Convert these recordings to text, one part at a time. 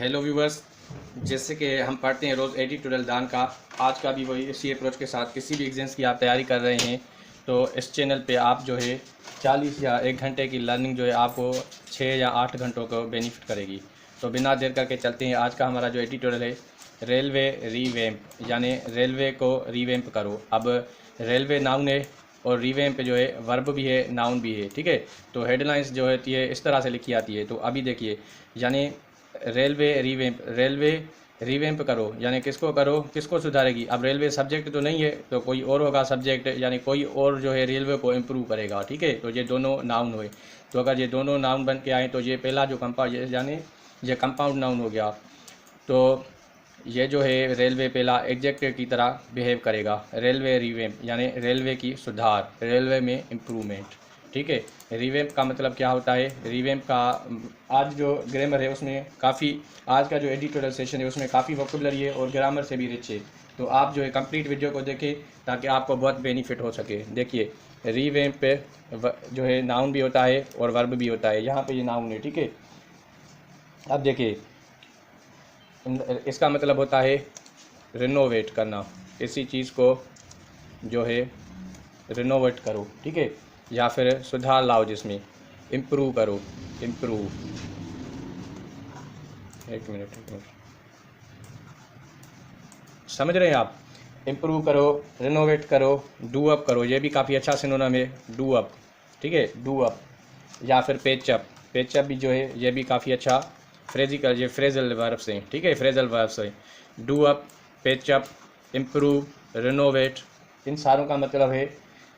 Hello viewers, जैसे कि हम पढ़ते हैं रोज़ एडिटोरियल दान का। आज का भी वही इसी अप्रोच के साथ किसी भी एग्जाम्स की आप तैयारी कर रहे हैं तो इस चैनल पे आप जो है 40 या 1 घंटे की लर्निंग जो है आपको 6 या 8 घंटों को बेनिफिट करेगी। तो बिना देर करके चलते हैं। आज का हमारा जो एडिटोरियल है रेलवे रीवैम्प, यानी रेलवे को रीवैम्प करो। अब रेलवे नाउन है और रीवैम्प जो है वर्ब भी है, नाउन भी है। ठीक है, तो हेडलाइंस जो होती है इस तरह से लिखी आती है। तो अभी देखिए, यानी रेलवे रिवैम्प करो, यानी किसको करो, किसको सुधारेगी। अब रेलवे सब्जेक्ट तो नहीं है तो कोई और होगा सब्जेक्ट, यानी कोई और जो है रेलवे को इम्प्रूव करेगा। ठीक है, तो ये दोनों नाउन हुए। तो अगर ये दोनों नाउन बन के आए तो ये पहला जो यानी ये कंपाउंड नाउन हो गया। तो ये जो है रेलवे पहला एग्जेक्टिव की तरह बिहेव करेगा। रेलवे रिवैम्प यानी रेलवे की सुधार, रेलवे में इम्प्रूवमेंट। ठीक है, रिवैम्प का मतलब क्या होता है। रिवैम्प का आज जो ग्रामर है उसमें काफ़ी, आज का जो एडिटोरियल सेशन है उसमें काफ़ी वोकेबलरी है और ग्रामर से भी रिच है। तो आप जो है कंप्लीट वीडियो को देखें ताकि आपको बहुत बेनिफिट हो सके। देखिए, रिवैम्प जो है नाउन भी होता है और वर्ब भी होता है। यहाँ पे ये नाउन है। ठीक है, अब देखिए इसका मतलब होता है रिनोवेट करना, किसी चीज़ को जो है रिनोवेट करो। ठीक है, या फिर सुधार लाओ, जिसमें इम्प्रूव करो, इम्प्रूव। एक मिनट, समझ रहे हैं आप। इम्प्रूव करो, रिनोवेट करो, डू अप करो, ये भी काफ़ी अच्छा सिनोनिम है, डू अप। ठीक है, डू अप या फिर पेचअप। पेचअप भी जो है ये भी काफ़ी अच्छा फ्रेजिकल, ये फ्रेजल वर्ब्स हैं। ठीक है, फ्रेजल वर्ब्स हैं। Do up, patch up, improve, renovate, इन सारों का मतलब है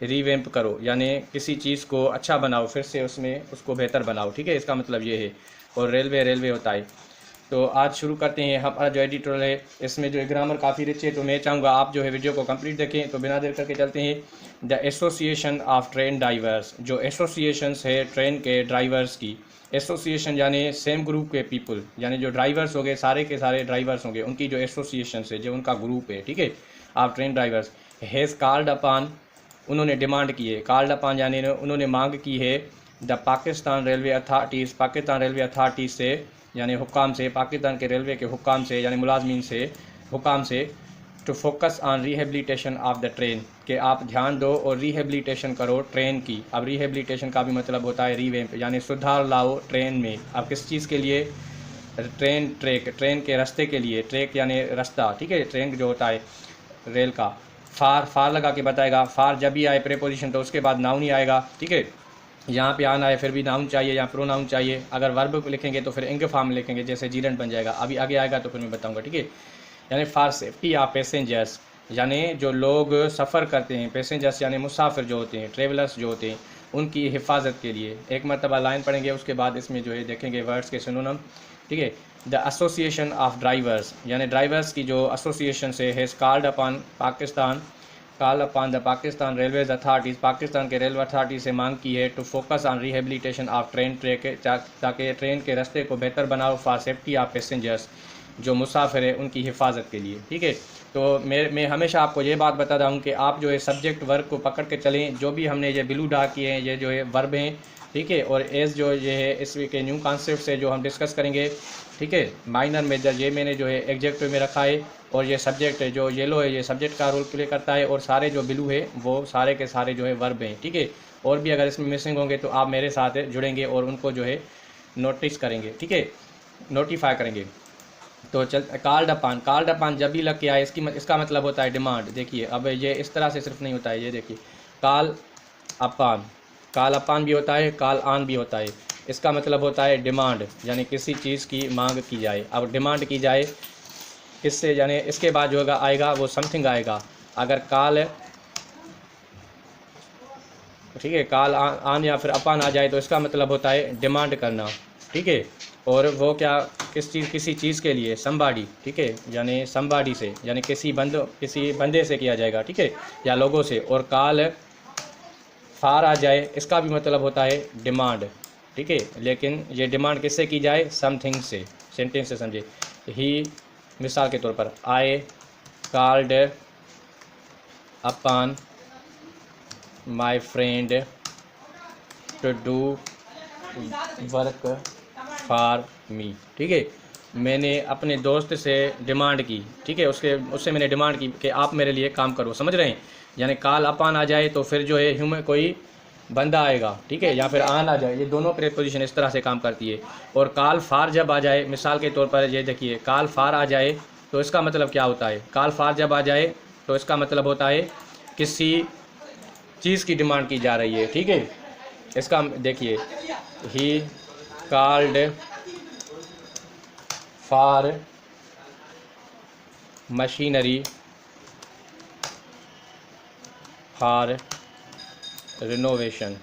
रीवैम्प करो, यानी किसी चीज़ को अच्छा बनाओ, फिर से उसमें उसको बेहतर बनाओ। ठीक है, इसका मतलब ये है। और रेलवे होता है। तो आज शुरू करते हैं। हमारा जो एडिटोरियल है इसमें जो है ग्रामर काफ़ी रिच है, तो मैं चाहूँगा आप जो है वीडियो को कंप्लीट देखें। तो बिना देर करके चलते हैं। The association of train drivers, जो एसोसिएशंस है ट्रेन के ड्राइवर्स की। एसोसिएशन यानी सेम ग्रुप के पीपल, यानी जो ड्राइवर्स हो गए सारे के सारे ड्राइवर्स होंगे, उनकी जो एसोसिएशन है, जो उनका ग्रुप है। ठीक है, आप train drivers has called upon, उन्होंने डिमांड की है। कॉल्ड अपॉन यानी उन्होंने मांग की है the Pakistan railway authorities, Pakistan railway authorities से, यानी हुक्काम से, पाकिस्तान के रेलवे के हुक्काम से, यानी मुलाजमीन से, हुक्काम से, to focus on rehabilitation of the train, कि आप ध्यान दो और रिहेबिलिटेशन करो ट्रेन की। अब रिहेबिलिटेशन का भी मतलब होता है रीवैम्प, यानी सुधार लाओ ट्रेन में। अब किस चीज़ के लिए, ट्रेन, ट्रेन के रास्ते के लिए। ट्रैक यानी रास्ता। ठीक है, ट्रेन जो होता है रेल का। फार लगा के बताएगा। फार जब भी आए प्रेपोजिशन तो उसके बाद नाउन ही आएगा। ठीक है, यहाँ पे आना है फिर भी नाउन चाहिए या प्रोनाउन चाहिए। अगर वर्ब लिखेंगे तो फिर इंग फॉर्म लिखेंगे, जैसे जीरेंट बन जाएगा। अभी आगे आएगा तो फिर मैं बताऊंगा। ठीक है, यानी फॉर सेफ्टी ऑफ पैसेंजर्स, यानी जो लोग सफ़र करते हैं, पैसेंजर्स यानी मुसाफिर जो होते हैं, ट्रेवलर्स जो होते हैं, उनकी हिफाजत के लिए। एक मरतबा लाइन पढ़ेंगे, उसके बाद इसमें जो है देखेंगे वर्ड्स के सिनोनिम। ठीक है, द एसोसिएशन ऑफ ड्राइवर्स, यानी ड्राइवर्स की जो एसोसिएशन से has called upon Pakistan, call upon the Pakistan railways authorities, Pakistan के रेलवे अथॉरिटी से मांग की है to focus on rehabilitation of train track, ताकि ट्रेन के रास्ते को बेहतर बनाओ फॉर सेफ्टी ऑफ पैसेंजर्स, जो मुसाफिर है उनकी हिफाजत के लिए। ठीक है, तो मैं हमेशा आपको ये बात बताता हूँ कि आप जो है सब्जेक्ट वर्ब को पकड़ के चलें। जो भी हमने ये ब्लू डार्क किए हैं ये जो है वर्ब हैं। ठीक है, और एज जो ये है इस वीक के न्यू कॉन्सेप्ट से जो हम डिस्कस करेंगे। ठीक है, माइनर मेजर ये मैंने जो है एग्जेक्टिव में रखा है, और ये सब्जेक्ट है जो येलो है ये सब्जेक्ट का रोल प्ले करता है, और सारे जो ब्लू है वो सारे के सारे जो है वर्ब हैं। ठीक है, और भी अगर इसमें मिसिंग होंगे तो आप मेरे साथ जुड़ेंगे और उनको जो है नोटिस करेंगे। ठीक है, नोटिफाई करेंगे। तो चल, कॉल्ड अपान जब भी लग के आए इसका मतलब होता है डिमांड। देखिए, अब ये इस तरह से सिर्फ नहीं होता है। ये देखिए, कॉल अपान भी होता है, कॉल ऑन भी होता है। इसका मतलब होता है डिमांड, यानी किसी चीज़ की मांग की जाए। अब डिमांड की जाए किससे, यानी इसके बाद जो आएगा वो समथिंग आएगा। अगर कॉल, ठीक है, कॉल ऑन या फिर अपान आ जाए तो इसका मतलब होता है डिमांड करना। ठीक है, और वो क्या, किसी चीज़ के लिए, समबाडी। ठीक है, यानी समबाडी से, यानी किसी बंदे से किया जाएगा। ठीक है, या लोगों से। और कॉल फार आ जाए इसका भी मतलब होता है डिमांड। ठीक है, लेकिन ये डिमांड किससे की जाए, समथिंग से। सेंटेंस से समझे। ही, मिसाल के तौर पर, I called upon my friend to do work for me. ठीक है, मैंने अपने दोस्त से डिमांड की, ठीक है, उससे मैंने डिमांड की कि आप मेरे लिए काम करो, समझ रहे हैं। यानी काल अपान आ जाए तो फिर जो है ह्यूमन कोई बंदा आएगा, ठीक है, या फिर आन आ जाए, ये दोनों प्रीपोजिशन इस तरह से काम करती है। और काल फार जब आ जाए, मिसाल के तौर पर ये देखिए, काल फार आ जाए तो इसका मतलब क्या होता है, काल फार जब आ जाए तो इसका मतलब होता है किसी चीज़ की डिमांड की जा रही है, ठीक है। इसका देखिए, he called for machinery for renovation,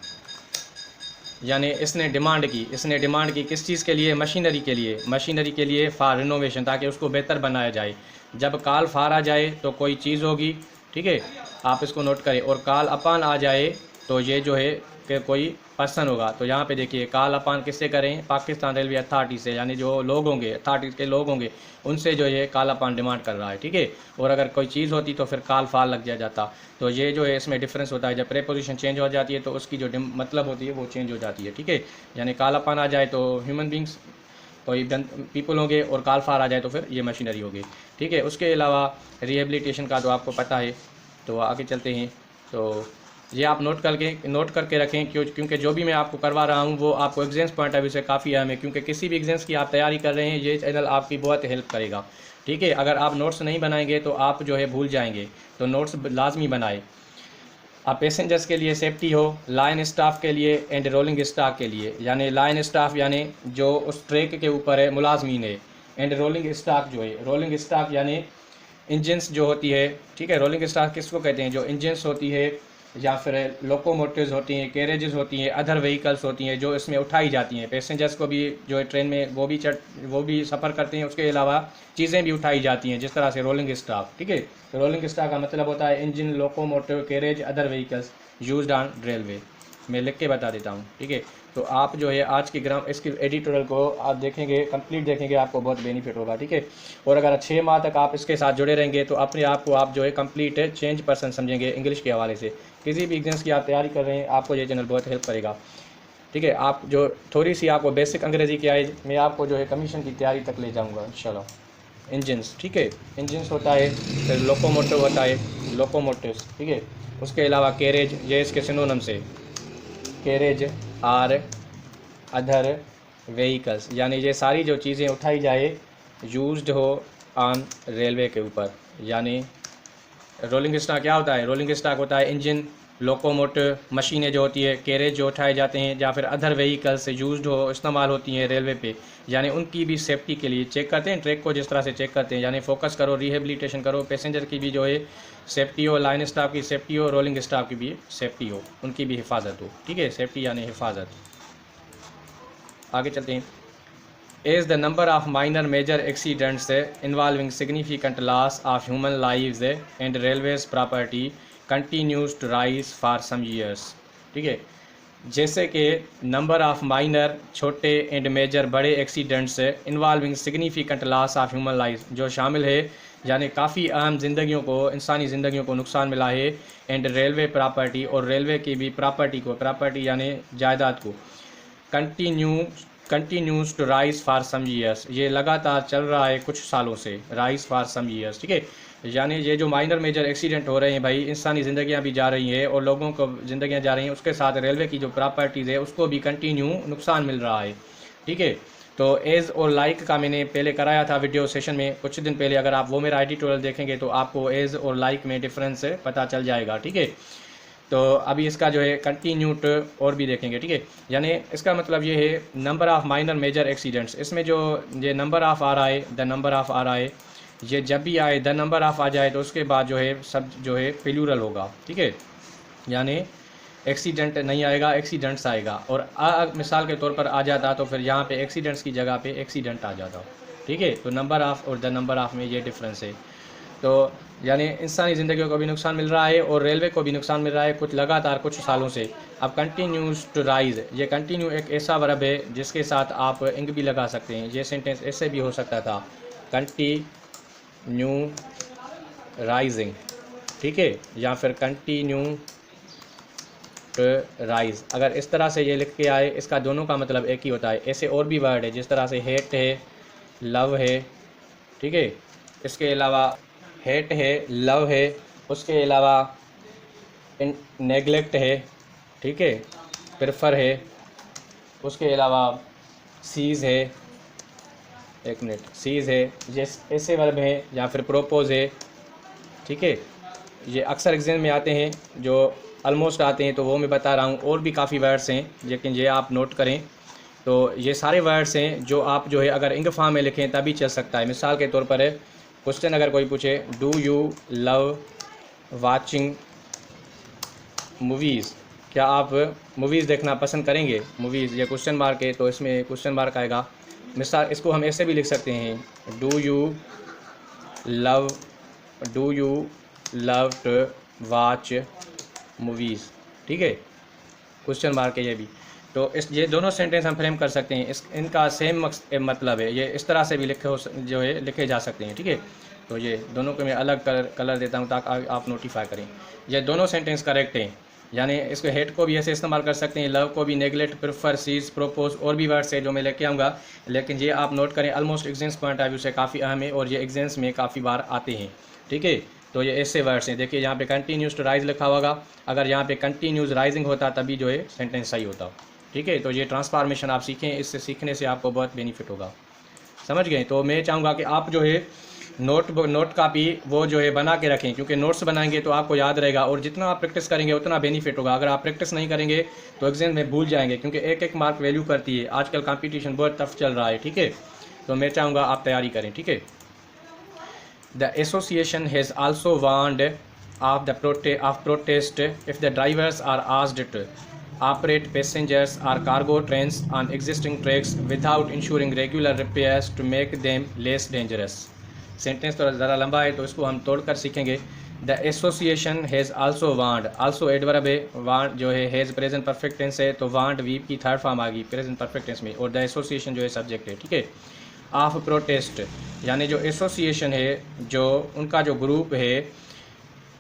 यानी इसने डिमांड की किस चीज़ के लिए, मशीनरी के लिए फॉर रिनोवेशन, ताकि उसको बेहतर बनाया जाए। जब काल फार आ जाए तो कोई चीज़ होगी, ठीक है, आप इसको नोट करें। और काल अपान आ जाए तो ये जो है कि कोई पर्सन होगा। तो यहाँ पे देखिए, काल अपान किससे करें, पाकिस्तान रेलवे अथॉरिटी से, यानी जो लोग होंगे, अथॉरिटी के लोग होंगे, उनसे जो है काल अपान डिमांड कर रहा है, ठीक है। और अगर कोई चीज़ होती तो फिर काल फार लग जाता। तो ये जो है इसमें डिफरेंस होता है, जब प्रीपोजिशन चेंज हो जाती है तो उसकी जो मतलब होती है वो चेंज हो जाती है, ठीक है। यानी काल अपान आ जाए तो ह्यूमन बींग्स, कोई पीपल होंगे, और काल फार आ जाए तो फिर ये मशीनरी होगी, ठीक है। उसके अलावा रिहेबिलिटेशन का तो आपको पता है, तो आगे चलते हैं। तो ये आप नोट करके रखें, क्योंकि जो भी मैं आपको करवा रहा हूँ वो आपको एग्जाम्स पॉइंट ऑफ व्यू से काफ़ी अहम है, क्योंकि किसी भी एग्जाम्स की आप तैयारी कर रहे हैं ये चैनल आपकी बहुत हेल्प करेगा, ठीक है। अगर आप नोट्स नहीं बनाएंगे तो आप जो है भूल जाएंगे, तो नोट्स लाजमी बनाए। अब पैसेंजर्स के लिए सेफ्टी हो, लाइन स्टाफ के लिए एंड रोलिंग स्टाफ के लिए, यानी लाइन स्टाफ यानी जो उस ट्रैक के ऊपर है मुलाजमीन है, एंड रोलिंग स्टाफ जो है, रोलिंग स्टाफ यानी इंजन्स जो होती है, ठीक है। रोलिंग स्टाफ किसको कहते हैं, जो इंजन्स होती है, या फिर लोकोमोटिव्स होती हैं, कैरेजेस होती हैं, अदर व्हीकल्स होती हैं जो इसमें उठाई जाती हैं। पैसेंजर्स को भी जो है ट्रेन में वो भी सफ़र करते हैं, उसके अलावा चीज़ें भी उठाई जाती हैं, जिस तरह से रोलिंग स्टाफ, ठीक है। तो रोलिंग स्टाफ का मतलब होता है engine, locomotive, carriage, other vehicles used on railway. मैं लिख के बता देता हूँ, ठीक है। तो आप जो है आज की इसकी एडिटोरियल को आप देखेंगे, कंप्लीट देखेंगे, आपको बहुत बेनिफिट होगा, ठीक है। और अगर 6 माह तक आप इसके साथ जुड़े रहेंगे तो अपने आप को आप जो है कंप्लीट चेंज पर्सन समझेंगे इंग्लिश के हवाले से। किसी भी एग्जाम्स की आप तैयारी कर रहे हैं आपको ये चैनल बहुत हेल्प करेगा, ठीक है। आप जो थोड़ी सी आपको बेसिक अंग्रेज़ी की आए, मैं आपको जो है कमीशन की तैयारी तक ले जाऊँगा इंशाल्लाह। इंजन्स, ठीक है, इंजन्स होता है, फिर लोकोमोटिव होता है, लोकोमोटिव्स, ठीक है। उसके अलावा कैरेज, ये इसके सिनोनिम्स से, कैरेज आर अदर व्हीकल्स, यानी ये सारी जो चीज़ें उठाई जाए यूज्ड हो ऑन रेलवे के ऊपर। यानी रोलिंग स्टॉक क्या होता है, रोलिंग स्टॉक होता है इंजन, लोकोमोटिव मशीनें जो होती है, कैरेज जो उठाए जाते हैं, या फिर अदर व्हीकल्स यूज्ड हो, इस्तेमाल होती हैं रेलवे पे, यानी उनकी भी सेफ्टी के लिए चेक करते हैं, ट्रैक को जिस तरह से चेक करते हैं। यानी फोकस करो, रिहेबिलिटेशन करो, पैसेंजर की भी जो है सेफ्टी हो, लाइन स्टाफ की सेफ्टी हो, रोलिंग स्टाफ की भी सेफ्टी हो, उनकी भी हिफाजत हो, ठीक है। सेफ्टी यानी हिफाजत। आगे चलते हैं। As the number of minor major accidents involving significant loss of human lives and railways property continues to rise for some years, ठीक है। जैसे कि नंबर ऑफ माइनर छोटे एंड मेजर बड़े accidents involving significant loss of human life जो शामिल है, यानी काफ़ी अहम ज़िंदगियों को, इंसानी ज़िंदगियों को नुकसान मिला है, एंड रेलवे प्रॉपर्टी, और रेलवे की भी प्रॉपर्टी को, प्रॉपर्टी यानी जायदाद को, continues to rise for some years, ये लगातार चल रहा है कुछ सालों से, राइज फॉर सम ईयर्स, ठीक है। यानी ये जो माइनर मेजर एक्सीडेंट हो रहे हैं भाई, इंसानी ज़िंदगियां भी जा रही हैं और लोगों को ज़िंदगियां जा रही हैं, उसके साथ रेलवे की जो प्रॉपर्टीज़ है उसको भी कंटिन्यू नुकसान मिल रहा है, ठीक है। तो एज और लाइक का मैंने पहले कराया था वीडियो सेशन में कुछ दिन पहले, अगर आप वो मेरा एडिटोरियल देखेंगे तो आपको एज और लाइक में डिफरेंस पता चल जाएगा, ठीक है। तो अभी इसका जो है कंटिन्यूट और भी देखेंगे, ठीक है। यानी इसका मतलब ये है number of minor major accidents, इसमें जो ये नंबर ऑफ़ आ रहा है, द नंबर ऑफ़ आ रहा है, ये जब भी आए द नंबर ऑफ़ आ जाए तो उसके बाद जो है सब जो है प्लूरल होगा, ठीक है। यानी एक्सीडेंट नहीं आएगा, एक्सीडेंट्स आएगा, और मिसाल के तौर पर आ जाता तो फिर यहाँ पे एक्सीडेंट्स की जगह पे एक्सीडेंट आ जाता, ठीक है। तो नंबर ऑफ़ और द नंबर ऑफ़ में ये डिफरेंस है। तो यानी इंसानी ज़िंदगियों को भी नुकसान मिल रहा है और रेलवे को भी नुकसान मिल रहा है कुछ लगातार कुछ सालों से। अब कंटिन्यूज टू राइज, ये कंटिन्यू एक ऐसा वर्ब है जिसके साथ आप इंग भी लगा सकते हैं। ये सेंटेंस ऐसे भी हो सकता था, कंटिन्यू राइजिंग, ठीक है, या फिर कंटिन्यू टू राइज। अगर इस तरह से ये लिख के आए, इसका दोनों का मतलब एक ही होता है। ऐसे और भी वर्ड है जिस तरह से हेट है, लव है, ठीक है। इसके अलावा हेट है, लव है, उसके अलावा नेगलेक्ट है, ठीक है, प्रेफर है, उसके अलावा सीज़ है, एक मिनट, सीज़ है, जैस ऐसे वर्ब हैं, या फिर प्रोपोज है, ठीक है। ये अक्सर एग्जाम में आते हैं, जो ऑलमोस्ट आते हैं, तो वो मैं बता रहा हूँ। और भी काफ़ी वर्ड्स हैं, लेकिन ये आप नोट करें। तो ये सारे वर्ड्स हैं जो आप जो है अगर इंग फॉर्म में लिखें तभी चल सकता है। मिसाल के तौर पर क्वेश्चन अगर कोई पूछे, do you love watching movies, क्या आप मूवीज़ देखना पसंद करेंगे? मूवीज़, ये क्वेश्चन मार्क है, तो इसमें क्वेश्चन मार्क आएगा। मिसाल इसको हम ऐसे भी लिख सकते हैं, do you love to watch movies, ठीक है, क्वेश्चन मार्क है ये भी। तो ये दोनों सेंटेंस हम फ्रेम कर सकते हैं। इनका सेम मतलब है, ये इस तरह से भी लिखे जा सकते हैं, ठीक है। तो ये दोनों को मैं अलग कलर देता हूँ ताकि आप नोटिफाई करें। ये दोनों सेंटेंस करेक्ट हैं, यानी इसको हेट को भी ऐसे इस्तेमाल कर सकते हैं, लव को भी, नेगलेक्ट, प्रेफर, सीज, प्रोपोज, और भी वर्ड्स है जो मैं लेके आऊँगा। लेकिन ये आप नोट करें, almost exams point of view से काफ़ी अहम है और ये एग्जाम्स में काफ़ी बार आते हैं, ठीक है। तो ये ऐसे वर्ड्स हैं। देखिए यहाँ पे कंटिन्यूज टू राइज लिखा होगा, अगर यहाँ पे कंटिन्यूज राइजिंग होता तभी जो है सेंटेंस सही होता, ठीक है। तो ये ट्रांसफॉर्मेशन आप सीखें, इससे सीखने से आपको बहुत बेनिफिट होगा, समझ गए। तो मैं चाहूँगा कि आप जो है नोट कापी वो जो है बना के रखें, क्योंकि नोट्स बनाएंगे तो आपको याद रहेगा, और जितना आप प्रैक्टिस करेंगे उतना बेनिफिट होगा। अगर आप प्रैक्टिस नहीं करेंगे तो एग्जाम में भूल जाएंगे, क्योंकि एक एक मार्क वैल्यू करती है। आजकल कंपटीशन बहुत टफ चल रहा है, ठीक है। तो मैं चाहूँगा आप तैयारी करें, ठीक है। The association has also warned of protest if the drivers are asked to operate passengers or cargo trains on existing tracks without ensuring regular repairs to make them less dangerous। Sentence तो ज़रा लंबा है, तो इसको हम तोड़कर सीखेंगे। The association has also warned, also adverb है, वांड जो है हैज़ प्रेजेंट परफेक्ट टेंस है, तो वांड वीप की थर्ड फॉर्म आ गई प्रेजेंट परफेक्ट टेंस में, और द एसोसिएशन जो है सब्जेक्ट है, ठीक है। ऑफ प्रोटेस्ट, यानी जो एसोसिएशन है, जो उनका जो ग्रुप है,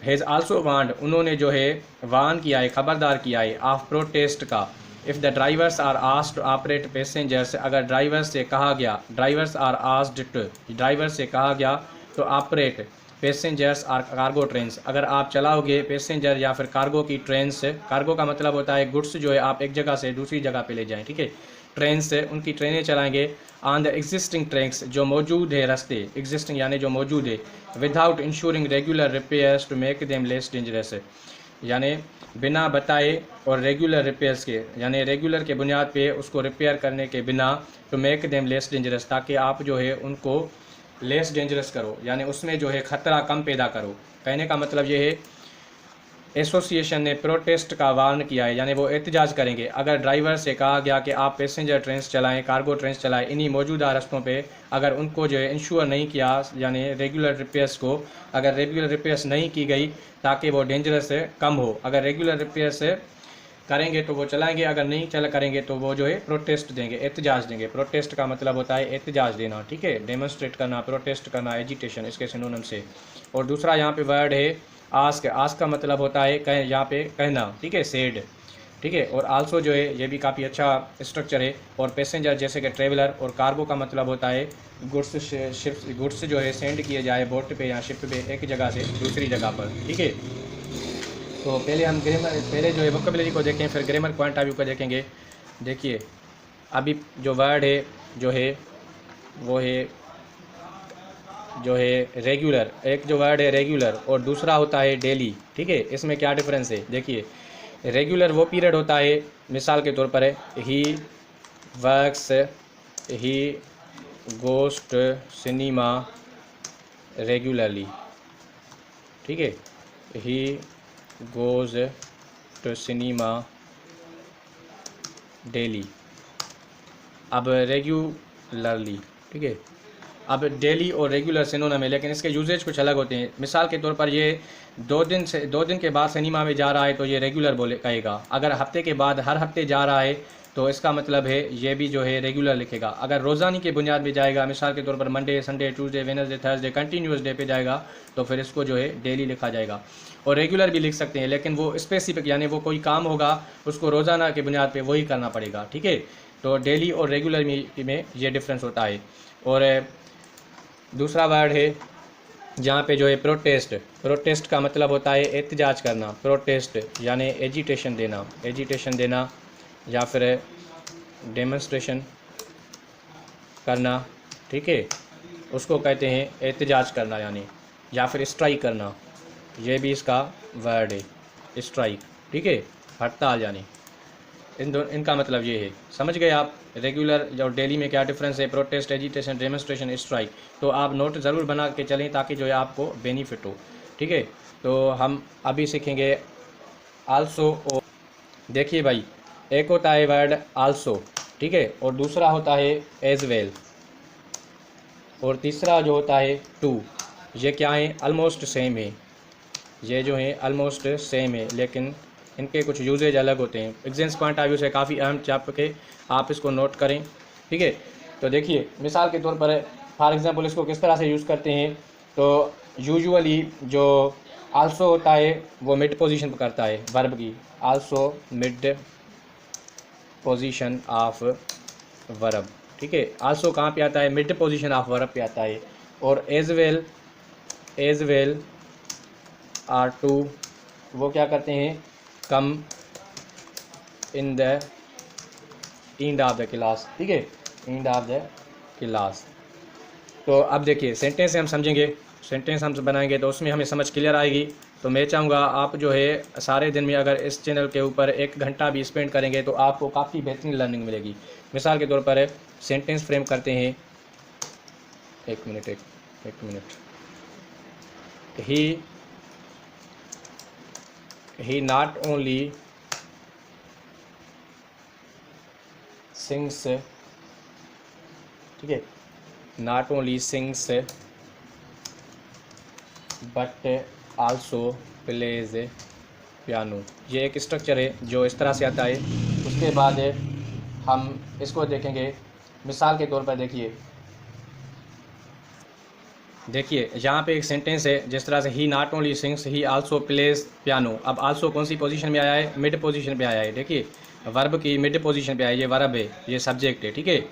हैज़ आल्सो वार्नड, उन्होंने जो है वार्न किया है, खबरदार किया है, ऑफ प्रोटेस्ट का। If the drivers are asked to operate passengers, अगर ड्राइवर से कहा गया, drivers are asked to, driver से कहा गया तो operate passengers or cargo trains, अगर आप चलाओगे पैसेंजर या फिर कार्गो की ट्रेन से, कार्गो का मतलब होता है गुड्स जो है आप एक जगह से दूसरी जगह पे ले जाएं, ठीक है। ट्रेन से उनकी ट्रेनें चलाएंगे, ऑन द एग्जिस्टिंग ट्रैक्स, जो मौजूद है रास्ते, एग्जिस्टिंग यानी जो मौजूद है, without ensuring regular repairs to make them less dangerous, यानी बिना बताए और रेगुलर रिपेयर्स के, यानी रेगुलर के बुनियाद पे उसको रिपेयर करने के बिना, to make them less dangerous, ताकि आप जो है उनको लेस डेंजरस करो, यानी उसमें जो है ख़तरा कम पैदा करो। कहने का मतलब ये है, एसोसिएशन ने प्रोटेस्ट का वार्न किया है, यानी वो एहतजाज करेंगे अगर ड्राइवर से कहा गया कि आप पैसेंजर ट्रेन चलाएं, कार्गो ट्रेन चलाएं, इन्हीं मौजूदा रास्तों पे, अगर उनको जो है इंश्योर नहीं किया, यानी रेगुलर रिपेयर्स को, अगर रेगुलर रिपेयर्स नहीं की गई ताकि वो डेंजरस से कम हो, अगर रेगुलर रिपेयर्स करेंगे तो वो चलाएंगे, अगर नहीं करेंगे तो वो जो है प्रोटेस्ट देंगे, एहतजाज देंगे। प्रोटेस्ट का मतलब होता है एहतजाज देना, ठीक है, डेमोन्स्ट्रेट करना, प्रोटेस्ट करना, एजिटेशन, इसके सिनोनिम से। और दूसरा यहाँ पे वर्ड है आस्क, आस्क का मतलब होता है यहाँ पे कहना, ठीक है, सेड, ठीक है। और आल्सो जो है ये भी काफ़ी अच्छा स्ट्रक्चर है। और पैसेंजर जैसे कि ट्रेवलर, और कार्गो का मतलब होता है गुड्स जो है सेंड किए जाए बोट पे या शिप पे एक जगह से दूसरी जगह पर, ठीक है। तो पहले हम पहले जो है वोकैबुलरी को देखें, फिर ग्रामर पॉइंट ऑफ व्यू को देखेंगे। देखिए अभी जो वर्ड है जो है वो है जो है रेगुलर, एक जो वर्ड है रेगुलर और दूसरा होता है डेली, ठीक है। इसमें क्या डिफरेंस है? देखिए रेगुलर वो पीरियड होता है, मिसाल के तौर पर he works, he goes to cinema regularly, ठीक है, he goes to cinema daily. अब रेगुलरली, ठीक है, अब डेली और रेगुलर सिनोनिम है, लेकिन इसके यूजेज कुछ अलग होते हैं। मिसाल के तौर पर ये 2 दिन के बाद सिनेमा में जा रहा है तो ये रेगुलर कहेगा। अगर हफ्ते के बाद हर हफ्ते जा रहा है तो इसका मतलब है ये भी जो है रेगुलर लिखेगा। अगर रोज़ानी के बुनियाद में जाएगा, मिसाल के तौर पर Monday, Sunday, Tuesday, Wednesday, Thursday, continuous day पे जाएगा तो फिर इसको जो है डेली लिखा जाएगा। और रेगुलर भी लिख सकते हैं, लेकिन वो स्पेसिफिक, यानी वो कोई काम होगा उसको रोज़ाना के बुनियाद पे वही करना पड़ेगा, ठीक है। तो डेली और रेगुलर में ये डिफरेंस होता है। और दूसरा वर्ड है जहाँ पे जो है प्रोटेस्ट। प्रोटेस्ट का मतलब होता है एहतजाज करना। प्रोटेस्ट यानी एजिटेशन देना या फिर डेमोन्स्ट्रेशन करना, ठीक है, उसको कहते हैं एहतजाज करना यानी, या फिर स्ट्राइक करना, ये भी इसका वर्ड है स्ट्राइक, ठीक है, हड़ताल यानी। इनका मतलब ये है। समझ गए आप रेगुलर और डेली में क्या डिफरेंस है, प्रोटेस्ट, एजिटेशन, डेमोन्स्ट्रेशन, स्ट्राइक। तो आप नोट ज़रूर बना के चलें ताकि जो है आपको बेनिफिट हो, ठीक है। तो हम अभी सीखेंगे आल्सो। देखिए भाई, एक होता है वर्ड आल्सो, ठीक है, और दूसरा होता है एज वेल, और तीसरा जो होता है टू। ये क्या है, ऑलमोस्ट सेम है, ये जो है ऑलमोस्ट सेम है, लेकिन इनके कुछ यूजेज अलग होते हैं। एग्जाम्स पॉइंट ऑफ व्यू से काफ़ी अहम चाप के आप इसको नोट करें, ठीक है। तो देखिए मिसाल के तौर पर फॉर एग्जांपल इसको किस तरह से यूज़ करते हैं। तो यूजुअली जो आल्सो होता है वो मिड पोजीशन पर करता है वर्ब की, also mid position of verb, ठीक है। आल्सो कहाँ पे आता है, मिड पोजीशन ऑफ वर्ब पे आता है। और एज वेल आर टू, वो क्या करते हैं, come in the end of the class, ठीक है, एंड ऑफ द क्लास। तो अब देखिए सेंटेंस हम समझेंगे, सेंटेंस हम बनाएंगे तो उसमें हमें समझ क्लियर आएगी। तो मैं चाहूँगा आप जो है सारे दिन में अगर इस चैनल के ऊपर 1 घंटा भी स्पेंड करेंगे तो आपको काफ़ी बेहतरीन लर्निंग मिलेगी। मिसाल के तौर पर सेंटेंस फ्रेम करते हैं, एक minute. He not only sings, ठीक है, not only sings but also plays piano. ये एक स्ट्रक्चर है जो इस तरह से आता है। उसके बाद हम इसको देखेंगे। मिसाल के तौर पर देखिए यहाँ पे एक सेंटेंस है जिस तरह से he not only sings he also plays piano. अब आल्सो कौन सी पोजीशन में आया है, मिड पोजीशन पे आया है। देखिए वर्ब की मिड पोजीशन पे आया है, ये वर्ब है, ये सब्जेक्ट है, ठीक है।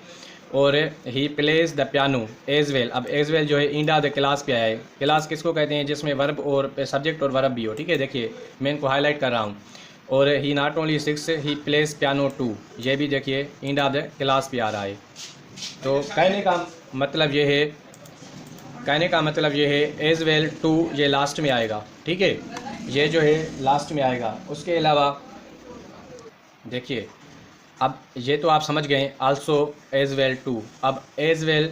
और he plays the piano as well. अब एज वेल जो है इंड ऑफ द क्लास पे आया है। क्लास किसको कहते हैं, जिसमें वर्ब और सब्जेक्ट और वर्ब भी हो, ठीक है। देखिए मैं इनको हाईलाइट कर रहा हूँ। और he not only sings he plays piano too, ये भी देखिए इंड ऑफ द क्लास पे आ रहा है। तो कहने का मतलब ये है एज वेल टू ये लास्ट में आएगा, ठीक है, ये जो है लास्ट में आएगा। उसके अलावा देखिए अब ये तो आप समझ गए आल्सो एज वेल टू। अब एज वेल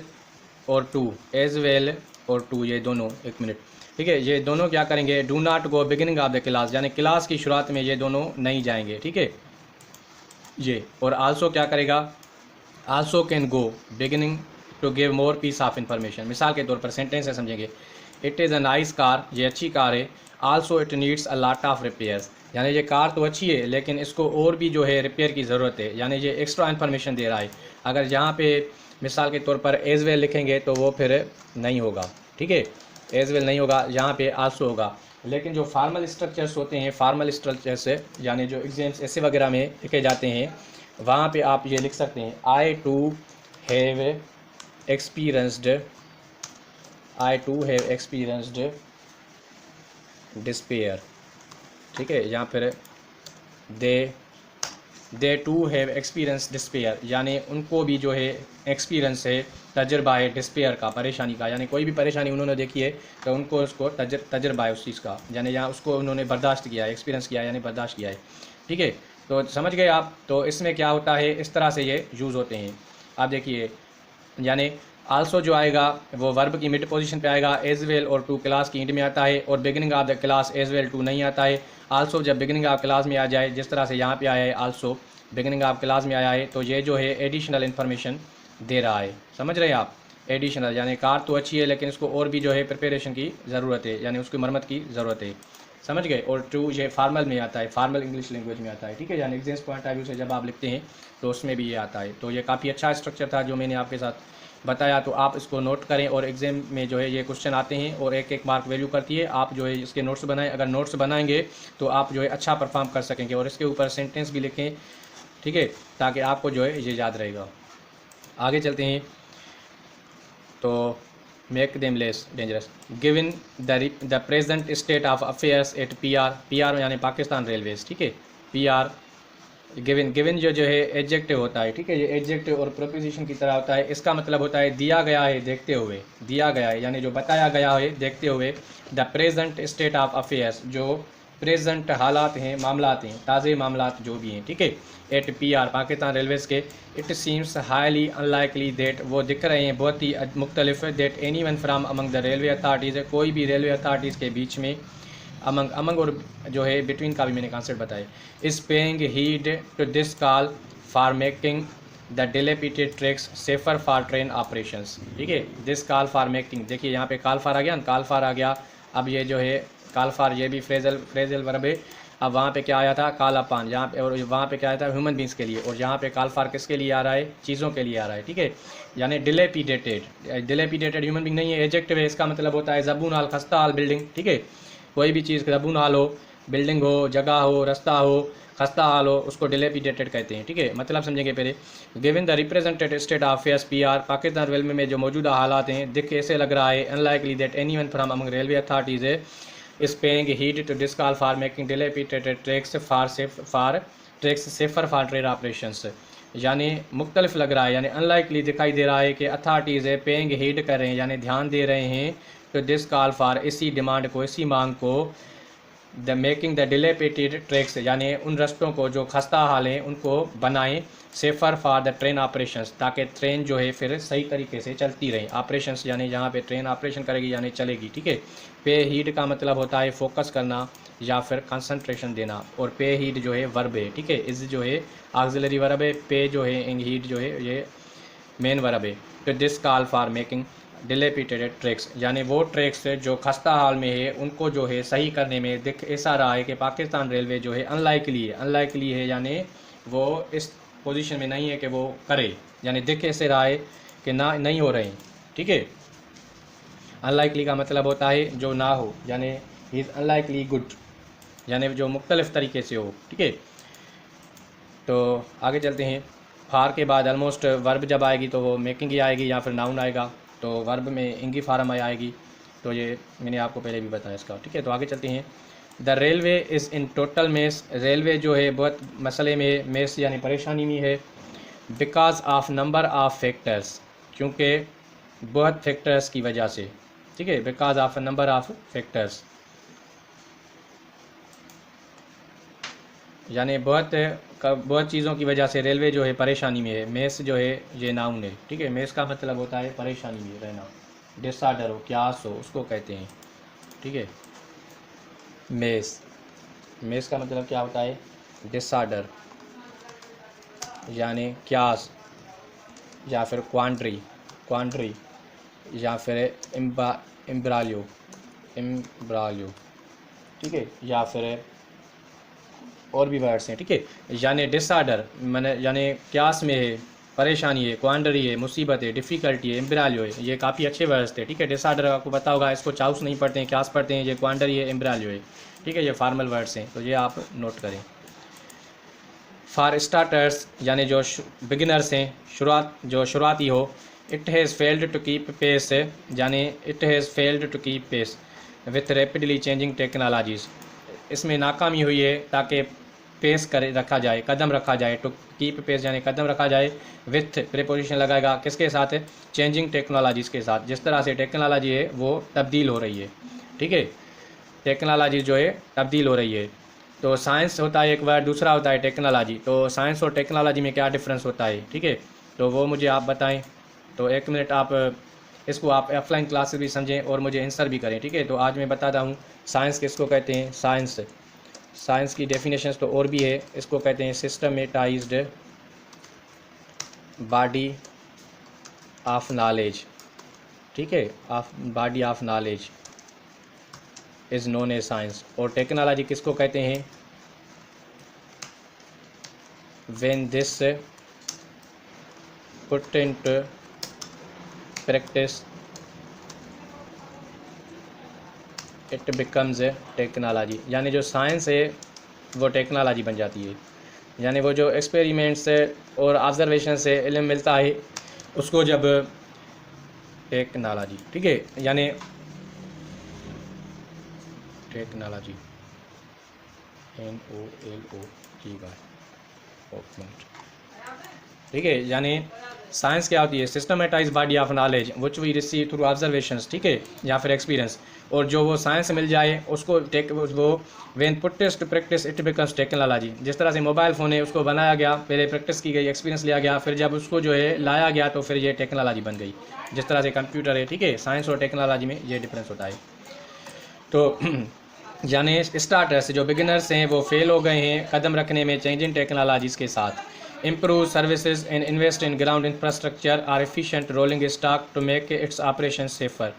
और टू ये दोनों, एक मिनट, ठीक है, ये दोनों क्या करेंगे, do not go beginning of the class, यानी क्लास की शुरुआत में ये दोनों नहीं जाएंगे, ठीक है। ये और आल्सो क्या करेगा, also can go beginning to give more piece of information. मिसाल के तौर पर सेंटेंस है, समझेंगे। It is a nice car, ये अच्छी कार है। Also it needs a lot of repairs, यानी ये कार तो अच्छी है लेकिन इसको और भी जो है रिपेयर की ज़रूरत है, यानी ये एक्स्ट्रा इन्फॉर्मेशन दे रहा है। अगर यहाँ पे मिसाल के तौर पर एज वेल लिखेंगे तो वो फिर नहीं होगा, ठीक है, एज वेल नहीं होगा, यहाँ पे आल्सो होगा। लेकिन जो फार्मल स्ट्रक्चर्स होते हैं, फार्मल स्ट्रक्चर्स यानी जो एग्जाम्स ऐसे वगैरह में लिखे जाते हैं, वहाँ पे आप ये लिख सकते हैं, आई टू हैव एक्सपीरियंस्ड डिस्पेयर, ठीक है, यहाँ पर दे टू हैव एक्सपीरियंस डिस्पेयर, यानी उनको भी जो है एक्सपीरियंस है, तजर्बा है डिस्पेयर का, परेशानी का, यानी कोई भी परेशानी उन्होंने देखी है तो उनको उसको तजर्बा है उस चीज़ का, यानी यहाँ उसको उन्होंने बर्दाश्त किया है, एक्सपीरियंस किया है यानी बर्दाश्त किया है, ठीक है। तो समझ गए आप। तो इसमें क्या होता है, इस तरह से ये यूज़ होते हैं। आप देखिए यानी आल्सो जो आएगा वो वर्ब की मिड पोजीशन पे आएगा, एज वेल और टू क्लास की इंड में आता है, और beginning of the class as well to नहीं आता है। आल्सो जब बिगिनिंग ऑफ क्लास में आ जाए, जिस तरह से यहाँ पे आया है आल्सो बिगिनिंग ऑफ क्लास में आया है, तो ये जो है एडिशनल इन्फॉर्मेशन दे रहा है। समझ रहे हैं आप, एडिशनल यानी कार तो अच्छी है लेकिन इसको और भी जो है प्रिपरेशन की ज़रूरत है, यानी उसकी मरम्मत की ज़रूरत है। समझ गए। और टू ये फार्मल में आता है, फार्मल इंग्लिश लैंग्वेज में आता है, ठीक है, यानी एग्जाम्स पॉइंट ऑफ व्यू से जब आप लिखते हैं तो उसमें भी ये आता है। तो ये काफ़ी अच्छा स्ट्रक्चर था जो मैंने आपके साथ बताया, तो आप इसको नोट करें। और एग्ज़ाम में जो है ये क्वेश्चन आते हैं और एक एक मार्क वैल्यू करती है। आप जो है इसके नोट्स बनाएं, अगर नोट्स बनाएंगे तो आप जो है अच्छा परफॉर्म कर सकेंगे। और इसके ऊपर सेंटेंस भी लिखें, ठीक है, ताकि आपको जो है ये याद रहेगा। आगे चलते हैं। तो make them less dangerous. Given the present state of affairs at PR यानी पाकिस्तान रेलवेज, ठीक है। पीआर गिवन जो है एडजेक्टिव होता है, ठीक है। ये एडजेक्टिव और प्रोपोजिशन की तरह होता है। इसका मतलब होता है दिया गया है देखते हुए, दिया गया है यानी जो बताया गया है देखते हुए। The present state of affairs, जो प्रेजेंट हालात हैं, मामलात हैं, ताज़े मामलात जो भी हैं, ठीक है। एट पीआर पाकिस्तान रेलवेज़ के। It seems highly unlikely that, वो दिख रहे हैं बहुत ही मुख्तलिफ, that anyone from among the railway authorities, कोई भी रेलवे अथॉरिटीज़ के बीच में, अमंग और जो है बिटवीन का भी मैंने कॉन्सेप्ट बताया। Is paying heed to this call for making the dilapidated tracks safer for train operations, ठीक है। दिस कॉल फॉर मेकिंग, देखिए यहाँ पे कॉल फॉर आ गया ना, कॉल फॉर आ गया। अब ये जो है कॉल फॉर, ये भी फ्रेजल वर्ब है। अब वहाँ पे क्या आया था, कॉल अपान, यहाँ पे, और वहाँ पे क्या आया था, ह्यूमन बींग्स के लिए, और यहाँ पे कॉल फॉर किसके लिए आ रहा है, चीज़ों के लिए आ रहा है, ठीक है। यानी डिलेपिडेटेड ह्यूमन बींग नहीं है, एडजेक्टिव है। इसका मतलब होता है ज़बून हाल, खस्ता हाल बिल्डिंग, ठीक है। कोई भी चीज़ ज़बून हाल हो, बिल्डिंग हो, जगह हो, रास्ता हो, खस्ता हाल हो, उसको डिलेपिडेटेड कहते हैं, ठीक है। मतलब समझेंगे पहले। Given the represented state of affairs PR Pakistan railway में जो मौजूदा हालात हैं, दिख ऐसे लग रहा है unlikely that anyone from among railway authorities is paying heed to this call for making dilapidated tracks safer for train operations. यानी मुख्तलिफ लग रहा है, यानी अनलाइकली दिखाई दे रहा है कि अथॉरिटीज़ पेइंग हीड कर रहे हैं, यानी ध्यान दे रहे हैं टू दिस कॉल फॉर, इसी डिमांड को, इसी मांग को, the making the dilapidated tracks, यानी उन रस्तों को जो खस्ता हाल हैं उनको बनाएं, safer for the train operations, ताकि ट्रेन जो है फिर सही तरीके से चलती रहे। ऑपरेशंस यानी जहाँ पे ट्रेन ऑपरेशन करेगी यानी चलेगी, ठीक है। पे हीड का मतलब होता है फोकस करना या फिर कंसंट्रेशन देना, और पे हीड जो है वर्ब है, ठीक है। इस जो है ऑक्सिलरी वर्ब है, पे जो है इंग हीड जो है ये मेन वर्ब है। तो this call for making dilapidated tracks, यानी वो ट्रैक्स जो खस्ता हाल में है उनको जो है सही करने में दिख ऐसा रहा है कि पाकिस्तान रेलवे जो है अनलाइकली है, यानी वो इस पोजीशन में नहीं है कि वो करे, यानी दिख ऐसे रहा है कि ना नहीं हो रहे हैं, ठीक है। अनलाइकली का मतलब होता है जो ना हो, यानी ही इज़ अनलाइकली गुड, यानी जो मुख्तलिफ तरीके से हो, ठीक है। तो आगे चलते हैं। फार के बाद ऑलमोस्ट वर्ब जब आएगी तो वो मेकिंग ही आएगी या फिर नाउन आएगा, तो वर्ब में इंगी फार्म आएगी। तो ये मैंने आपको पहले भी बताया इसका, ठीक है। तो आगे चलते हैं। The railway is in total mess, railway जो है बहुत मसले में, मेस यानी परेशानी में है। Because of number of factors, क्योंकि बहुत फैक्टर्स की वजह से, ठीक है। Because of number of factors, यानी बहुत चीज़ों की वजह से रेलवे जो है परेशानी में है। मेस जो है ये नाउन है, ठीक है। मेस का मतलब होता है परेशानी में रहना, डिसऑर्डर हो, क्यास हो, उसको कहते हैं, ठीक है। मेस का मतलब क्या होता है, डिसऑर्डर यानी क्यास, या फिर क्वांड्री या फिर इम्ब्रालियो, ठीक है, या फिर और भी वर्ड्स हैं, ठीक है। यानी डिसऑर्डर मैंने, यानी क्यास में है, परेशानी है, क्वांडरी है, मुसीबत है, डिफ़िकल्टी है, इम्ब्रालियो है, ये काफ़ी अच्छे वर्ड्स थे, ठीक है। डिसऑर्डर आपको पता होगा, इसको चाउस नहीं पढ़ते हैं, क्यास पढ़ते हैं। ये क्वांडरी है, इम्ब्रालियो है, ठीक है। ये फार्मल वर्ड्स हैं, तो ये आप नोट करें। फॉर स्टार्टर्स, यानी जो बिगिनर्स हैं, जो शुरुआती हो। It has failed to keep pace, यानी it has failed to keep pace with rapidly changing technologies, इसमें नाकामी हुई है ताकि पेस करे रखा जाए, कदम रखा जाए। टू कीप पेस यानी कदम रखा जाए, विथ प्रीपोजिशन लगाएगा किसके साथ, चेंजिंग टेक्नोलॉजीज़ के साथ। जिस तरह से टेक्नोलॉजी है वो तब्दील हो रही है, ठीक है। टेक्नोलॉजी जो है तब्दील हो रही है। तो साइंस होता है एक वर्ड, दूसरा होता है टेक्नोलॉजी। तो साइंस और टेक्नोलॉजी में क्या डिफरेंस होता है, ठीक है, तो वो मुझे आप बताएं। तो एक मिनट आप इसको आप ऑफलाइन क्लासेस भी समझें और मुझे आंसर भी करें, ठीक है। तो आज मैं बताता हूँ साइंस किसको कहते हैं। साइंस की डेफिनेशंस तो और भी है। इसको कहते हैं सिस्टमेटाइज्ड बॉडी ऑफ नॉलेज, ठीक है, body of knowledge is known A science. और टेक्नोलॉजी किसको कहते हैं, when this put into practice it becomes a technology, यानी जो साइंस है वो टेक्नोलॉजी बन जाती है। यानी वो जो एक्सपेरिमेंट से और ऑब्जर्वेशन से इल्म मिलता है, उसको जब टेक्नोलॉजी, ठीक है, यानी टेक्नोलॉजी NOLOGY, ठीक है, यानी साइंस क्या होती है, systematize body of knowledge which we receive through observations, ठीक है, या फिर एक्सपीरियंस, और जो वो साइंस मिल जाए उसको वो when puts to practice it becomes technology. जिस तरह से मोबाइल फ़ोन है, उसको बनाया गया, पहले प्रैक्टिस की गई, एक्सपीरियंस लिया गया, फिर जब उसको जो है लाया गया तो फिर ये टेक्नोलॉजी बन गई। जिस तरह से कंप्यूटर है, ठीक है, साइंस और टेक्नोलॉजी में ये डिफरेंस होता है। तो यानी स्टार्टर्स जो बिगिनर्स हैं वो फेल हो गए हैं कदम रखने में चेंजिंग टेक्नोलॉजीज़ के साथ। Improve services and invest in ground infrastructure or efficient rolling stock to make its operation safer.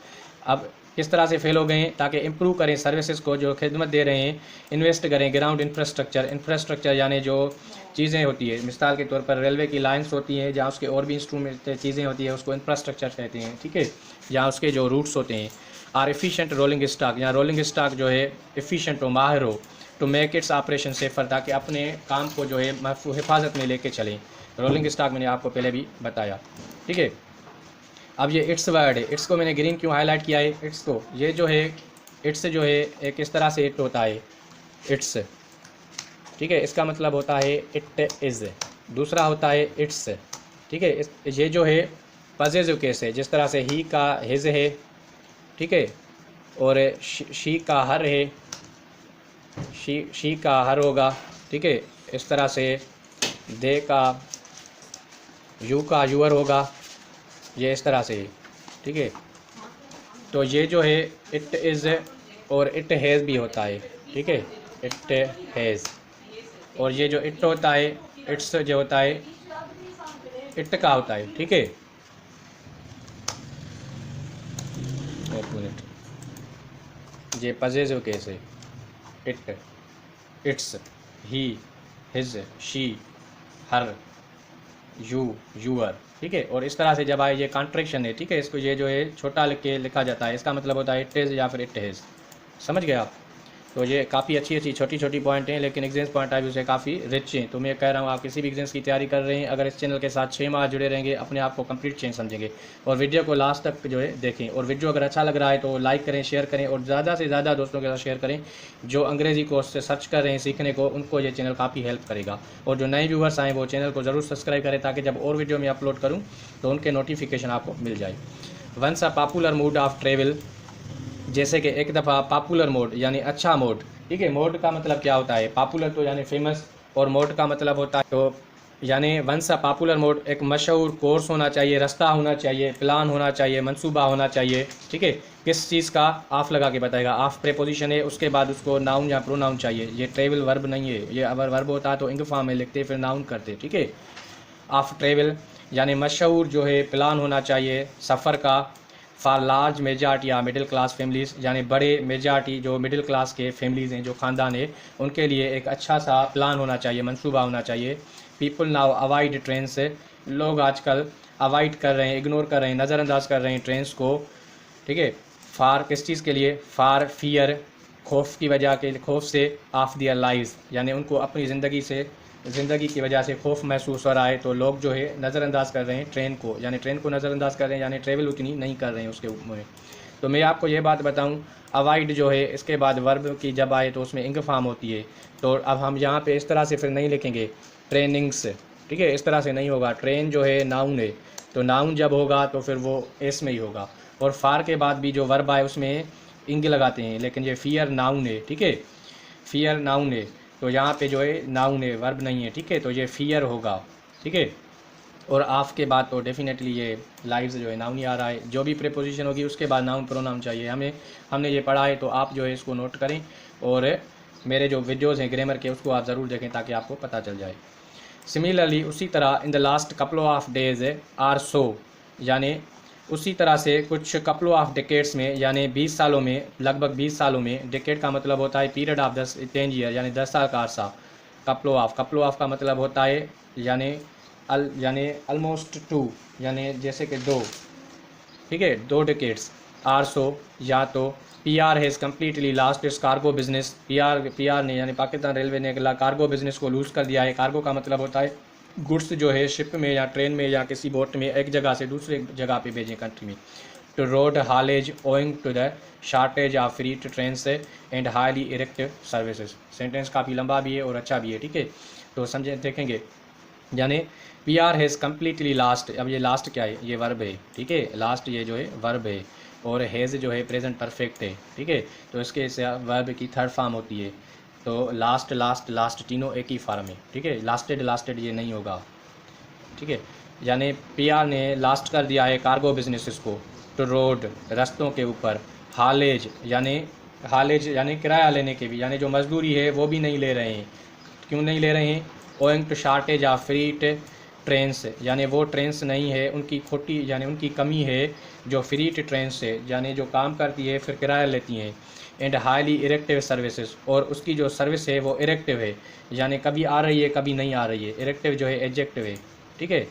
अब किस तरह से फेल हो गए हैं, ताकि इम्प्रूव करें सर्विसेज को, जो खिदमत दे रहे हैं, इन्वेस्ट करें ग्राउंड इंफ्रास्ट्रक्चर यानी जो चीज़ें होती है, मिसाल के तौर पर रेलवे की लाइन्स होती हैं, जहाँ उसके और भी इंस्ट्रूमेंट चीज़ें होती है, उसको इंफ्रास्ट्रक्चर कहते हैं, ठीक है, जहाँ उसके जो रूट्स होते हैं। आर एफिशिएंट रोलिंग स्टॉक, यहाँ रोलिंग स्टॉक जो है एफिशिएंट हो, माहिर हो, to make its operation safer, ताकि अपने काम को जो है हिफाजत में लेके चलें। रोलिंग स्टॉक मैंने आपको पहले भी बताया, ठीक है। अब ये इट्स वर्ड है, इट्स को मैंने ग्रीन क्यों हाईलाइट किया है, इट्स को, ये जो है इट्स जो है एक इस तरह से इट होता है, इट्स, ठीक है, इसका मतलब होता है इट इज़, दूसरा होता है इट्स, ठीक है। ये जो है पॉजिटिव केस है, जिस तरह से ही का हिज है, ठीक है, और शी का हर है, शी का हर होगा, ठीक है, इस तरह से दे का यू का यूअर होगा, ये इस तरह से, ठीक है। तो ये जो है इट इज़ और इट हैज़ भी होता है, ठीक है, इट हैज़, और ये जो इट होता है, इट्स जो होता है इट का होता है, ठीक है। एक मिनट, ये पॉजिटिव केस है, it, it's, he, his, she, her, you, your, ठीक है। और इस तरह से जब आए ये कॉन्ट्रैक्शन है, ठीक है, इसको ये जो है छोटा लिख के लिखा जाता है, इसका मतलब होता है इट इज़ या फिर इट हैज़, समझ गए आप। तो ये काफ़ी अच्छी छोटी छोटी पॉइंट हैं, लेकिन एग्जाम्स पॉइंट ऑफ व्यू से काफ़ी रिच हैं। तो मैं कह रहा हूँ आप किसी भी एग्जाम्स की तैयारी कर रहे हैं, अगर इस चैनल के साथ 6 माह जुड़े रहेंगे, अपने आप को कंप्लीट चेंज समझेंगे। और वीडियो को लास्ट तक जो है देखें, और वीडियो अगर अच्छा लग रहा है तो लाइक करें, शेयर करें, और ज़्यादा से ज़्यादा दोस्तों के साथ शेयर करें। जो अंग्रेज़ी कोर्स से सर्च कर रहे हैं सीखने को, उनको ये चैनल काफ़ी हेल्प करेगा। और जो नए व्यूवर्स आएँ वो चैनल को ज़रूर सब्सक्राइब करें, ताकि जब और वीडियो मैं अपलोड करूँ तो उनके नोटिफिकेशन आपको मिल जाए। Once a popular mode of travel, जैसे कि एक दफ़ा पॉपुलर मोड यानी अच्छा मोड, ठीक है। मोड का मतलब क्या होता है, पॉपुलर तो यानी फेमस, और मोड का मतलब होता है, तो यानी वंस अ पॉपुलर मोड एक मशहूर कोर्स होना चाहिए, रास्ता होना चाहिए, प्लान होना चाहिए, मंसूबा होना चाहिए, ठीक है। किस चीज़ का, ऑफ लगा के बताएगा, ऑफ प्रेपोजिशन है, उसके बाद उसको नाउन या प्रोनाउन चाहिए। ये ट्रेवल वर्ब नहीं है, ये अगर वर्ब होता तो इंग फॉर्म में लिखते, फिर नाउन करते, ठीक है। ऑफ ट्रेवल यानी मशहूर जो है प्लान होना चाहिए सफ़र का। फॉर लार्ज मेजॉरिटी या मिडिल क्लास फैमिलीज़, यानी बड़े मेजॉरिटी जो मिडिल क्लास के फैमिलीज़ हैं, जो ख़ानदान है, उनके लिए एक अच्छा सा प्लान होना चाहिए, मंसूबा होना चाहिए। पीपल नाउ अवॉइड ट्रेन से, लोग आजकल अवॉइड कर रहे हैं, इग्नोर कर रहे हैं, नज़रअंदाज कर रहे हैं ट्रेन्स को, ठीक है। फार किस चीज़ के लिए, फार फियर, खौफ की वजह के, खौफ से, ऑफ दियर लाइव्स, यानी उनको अपनी ज़िंदगी की वजह से खौफ महसूस हो रहा है, तो लोग जो है नज़रअंदाज कर रहे हैं ट्रेन को, यानी ट्रेन को नज़रअंदाज कर रहे हैं, यानी ट्रेवल उतनी नहीं कर रहे हैं उसके में। तो मैं आपको ये बात बताऊं, अवॉइड जो है इसके बाद वर्ब की जब आए तो उसमें इंग फॉर्म होती है। तो अब हम यहाँ पे इस तरह से फिर नहीं लिखेंगे ट्रेनिंग्स, ठीक है, इस तरह से नहीं होगा। ट्रेन जो है नाउन है, तो नाउन जब होगा तो फिर वो एस में ही होगा। और फार के बाद भी जो वर्ब आए उसमें इंग लगाते हैं, लेकिन ये फियर नाउन है, ठीक है, फियर नाउन है, तो यहाँ पे जो है नाउन है, वर्ब नहीं है, ठीक है, तो ये फियर होगा, ठीक है। और ऑफ के बाद तो डेफिनेटली ये लाइव्स जो है नाउन ही आ रहा है, जो भी प्रीपोजिशन होगी उसके बाद नाउन प्रोनाउन चाहिए। हमने ये पढ़ा है, तो आप जो है इसको नोट करें, और मेरे जो वीडियोज़ हैं ग्रामर के उसको आप ज़रूर देखें, ताकि आपको पता चल जाए। सिमिलरली उसी तरह in the last couple of days or so, यानी उसी तरह से कुछ कपल ऑफ डिकेड्स में, यानी 20 सालों में, लगभग 20 सालों में, डिकेड का मतलब होता है पीरियड ऑफ 10 ईयर, यानी 10 साल का अरसा। कपल ऑफ का मतलब होता है यानी ऑलमोस्ट 2, यानी जैसे कि 2, ठीक है, 2 डिकेड्स। आर सो, या तो PR हैज़ कम्प्लीटली लास्ट इस कार्गो बिजनेस, PR ने यानी पाकिस्तान रेलवे ने कार्गो बिजनेस को लूज़ कर दिया है। कार्गो का मतलब होता है गुड्स जो है शिप में या ट्रेन में या किसी बोट में एक जगह से दूसरे जगह पे भेजें कंट्री में, to road haulage owing to the shortage of freight trains and highly इरेक्टिव सर्विसेज। सेंटेंस काफ़ी लंबा भी है और अच्छा भी है, ठीक है। तो समझे देखेंगे, यानी P R has completely last. अब ये लास्ट क्या है, ये वर्ब है, ठीक है। लास्ट ये जो है वर्ब है और हैज़ जो है प्रेजेंट परफेक्ट है, ठीक है। तो इसके वर्ब की थर्ड फॉर्म होती है। तो लास्ट लास्ट लास्ट तीनों एक ही फॉर्म है, ठीक है। लास्टेड लास्टेड ये नहीं होगा, ठीक है। यानी पी आर ने लास्ट कर दिया है कार्गो बिजनेस को। टू रोड रास्तों के ऊपर, हालेज यानी किराया लेने के भी, यानी जो मजदूरी है वो भी नहीं ले रहे हैं। क्यों नहीं ले रहे हैं? Owing to shortage of freight trains, यानी वो ट्रेन्स नहीं है, उनकी खोटी यानी उनकी कमी है जो फ्रीट ट्रेन्स है, यानी जो काम करती है फिर किराया लेती हैं। एंड हाईली इरेक्टिव सर्विसेज, और उसकी जो सर्विस है वो इरेक्टिव है, यानी कभी आ रही है कभी नहीं आ रही है। इरेक्टिव जो है एडजेक्टिव है, ठीक है।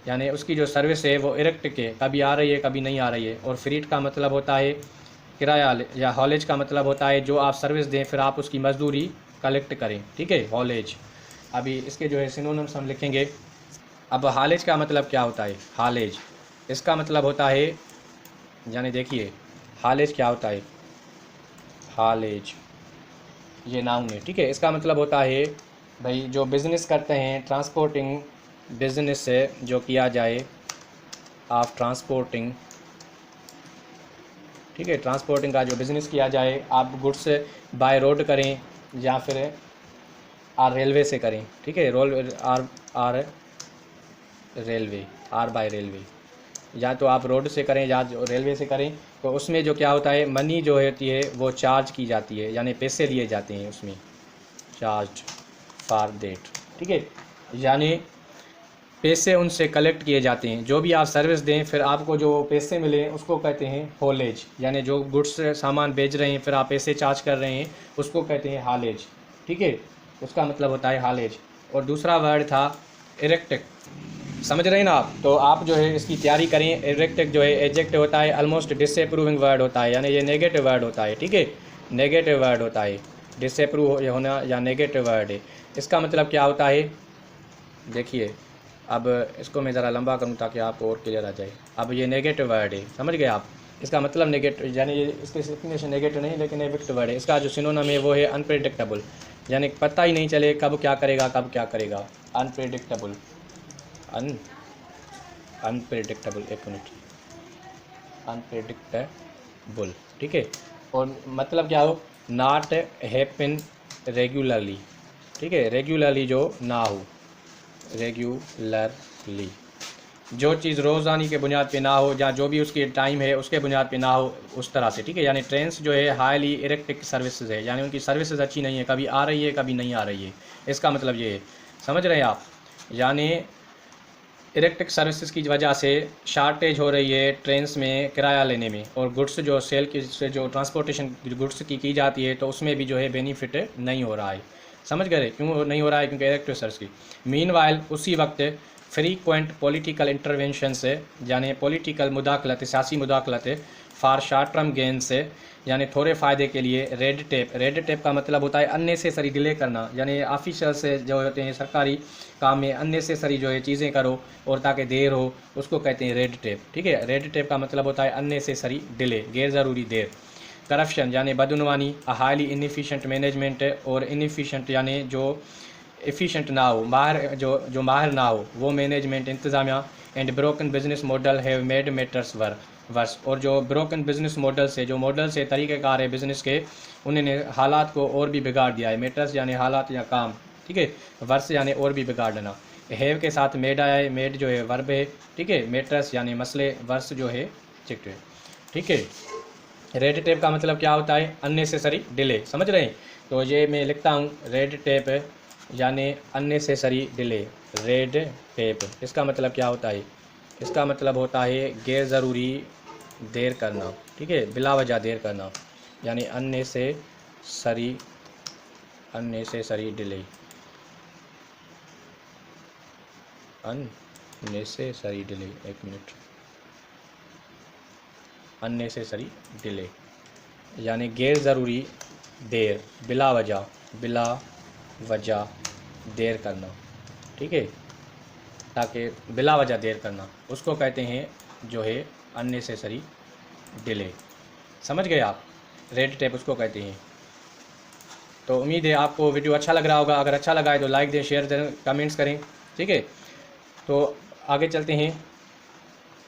यानी उसकी जो सर्विस है वो इरेक्ट के कभी आ रही है कभी नहीं आ रही है। और फ्रीट का मतलब होता है किराया, या हॉलेज का मतलब होता है जो आप सर्विस दें फिर आप उसकी मजदूरी कलेक्ट करें, ठीक है, हॉलेज। अभी इसके जो है सिनोनिम्स हम लिखेंगे। अब हालेज का मतलब क्या होता है? हालेज इसका मतलब होता है, यानी देखिए हालेज क्या होता है। हालेज ये नाउन है, ठीक है। इसका मतलब होता है भाई जो बिज़नेस करते हैं, ट्रांसपोर्टिंग बिजनेस से जो किया जाए, आप ट्रांसपोर्टिंग, ठीक है, ट्रांसपोर्टिंग का जो बिज़नेस किया जाए, आप गुड्स बाय रोड करें या फिर आर रेलवे से करें, ठीक है। Or railway, or by railway, या तो आप रोड से करें या रेलवे से करें, तो उसमें जो क्या होता है, मनी जो होती है वो चार्ज की जाती है, यानी पैसे लिए जाते हैं उसमें, चार्ज फॉर देट, ठीक है। यानी पैसे उनसे कलेक्ट किए जाते हैं। जो भी आप सर्विस दें फिर आपको जो पैसे मिले उसको कहते हैं हॉलेज, यानी जो गुड्स सामान बेच रहे हैं फिर आप पैसे चार्ज कर रहे हैं उसको कहते हैं हालेज, ठीक है। उसका मतलब होता है हालेज। और दूसरा वर्ड था इरेक्टिक, समझ रहे हैं ना आप? तो आप जो है इसकी तैयारी करें। इरेक्टिक जो है एडजेक्टिव होता है, ऑलमोस्ट डिसअप्रूविंग वर्ड होता है, यानी ये नेगेटिव वर्ड होता है, ठीक है। नेगेटिव वर्ड होता है, डिसअप्रूव होना या नेगेटिव वर्ड है। इसका मतलब क्या होता है, देखिए अब इसको मैं ज़रा लंबा करूँ ताकि आपको और क्लियर आ जाए। अब ये नेगेटिव वर्ड है, समझ गए आप? इसका मतलब नेगेटिव, यानी ये इसके डेफिनेशन नेगेटिव नहीं लेकिन नेगेटिव वर्ड है। इसका जो सिनोनिम है वो है अनप्रेडिक्टेबल, यानी पता ही नहीं चले कब क्या करेगा कब क्या करेगा। अनप्रेडिक्टेबल, अनप्रेडिक्टेबल, एक मिनट, अनप्रेडिक्टेबल, ठीक है। और मतलब क्या हो, नॉट हैपन रेगुलरली, ठीक है। रेगुलरली जो ना हो, रेगुलरली जो चीज़ रोज़ानी के बुनियाद पे ना हो, या जो भी उसकी टाइम है उसके बुनियाद पे ना हो, उस तरह से, ठीक है। यानी ट्रेन्स जो है हाईली इरेक्टिक सर्विसेज है, यानी उनकी सर्विसेज अच्छी नहीं है, कभी आ रही है कभी नहीं आ रही है। इसका मतलब ये है, समझ रहे हैं आप? यानी इलेक्ट्रिक सर्विसेज की वजह से शार्टेज हो रही है ट्रेन्स में किराया लेने में, और गुड्स जो सेल की से जो ट्रांसपोर्टेशन गुड्स की जाती है तो उसमें भी जो है बेनिफिट नहीं हो रहा है। समझ गए क्यों नहीं हो रहा है? क्योंकि इलेक्ट्रिक सर्विस की। मीनवाइल उसी वक्त फ्रीक्वेंट पॉलिटिकल इंटरवेंशन से, यानी पॉलिटिकल मुदाखलत, सियासी मुदाखलत फॉर शार्ट टर्म गेन से, यानी थोड़े फ़ायदे के लिए रेड टेप का मतलब होता है अननेसेसरी डिले करना, यानी ऑफिशियल से जो होते हैं सरकारी काम में अननेसेसरी जो है चीज़ें करो और ताकि देर हो, उसको कहते हैं रेड टेप, ठीक है। रेड टेप का मतलब होता है अननेसेसरी डिले, गैर ज़रूरी देर। करप्शन यानी बदनवानी, हाईली इनफिशेंट मैनेजमेंट, और इनफिशेंट यानी जो एफिशिएंट ना हो, माहिर ना हो वो मैनेजमेंट, इंतज़ामिया। And broken business model have made matters worse, और जो ब्रोकन बिजनेस मॉडल से, जो मॉडल से तरीक़ेकार है बिज़नेस के, उन्होंने हालात को और भी बिगाड़ दिया है। मैटर्स यानी हालात या काम, ठीक है। वर्स यानी और भी बिगाड़ देना। हैव के साथ मेड आया है, मेड जो है वर्ब है, ठीक है। मैटर्स यानी मसले, वर्स जो है चिक्ट है, ठीक है। रेड टेप का मतलब क्या होता है? अननेसेसरी डिले, समझ रहे हैं? तो ये मैं लिखता हूँ, रेड टेप यानी अननेसेसरी डिले, रेड टेप। इसका मतलब क्या होता है? इसका मतलब होता है गैर ज़रूरी देर करना, ठीक है, बिला वजह देर करना, यानी अननेसेसरी डिले, अननेसेसरी डिले, एक मिनट, अननेसेसरी डिले यानी गैर ज़रूरी देर, बिला वजह देर करना, ठीक है, ताकि बिला वजह देर करना, उसको कहते हैं जो है अननेसेसरी डिले। समझ गए आप, रेड टेप उसको कहते हैं। तो उम्मीद है आपको वीडियो अच्छा लग रहा होगा। अगर अच्छा लगा है तो लाइक दें, शेयर दें, कमेंट्स करें, ठीक है। तो आगे चलते हैं।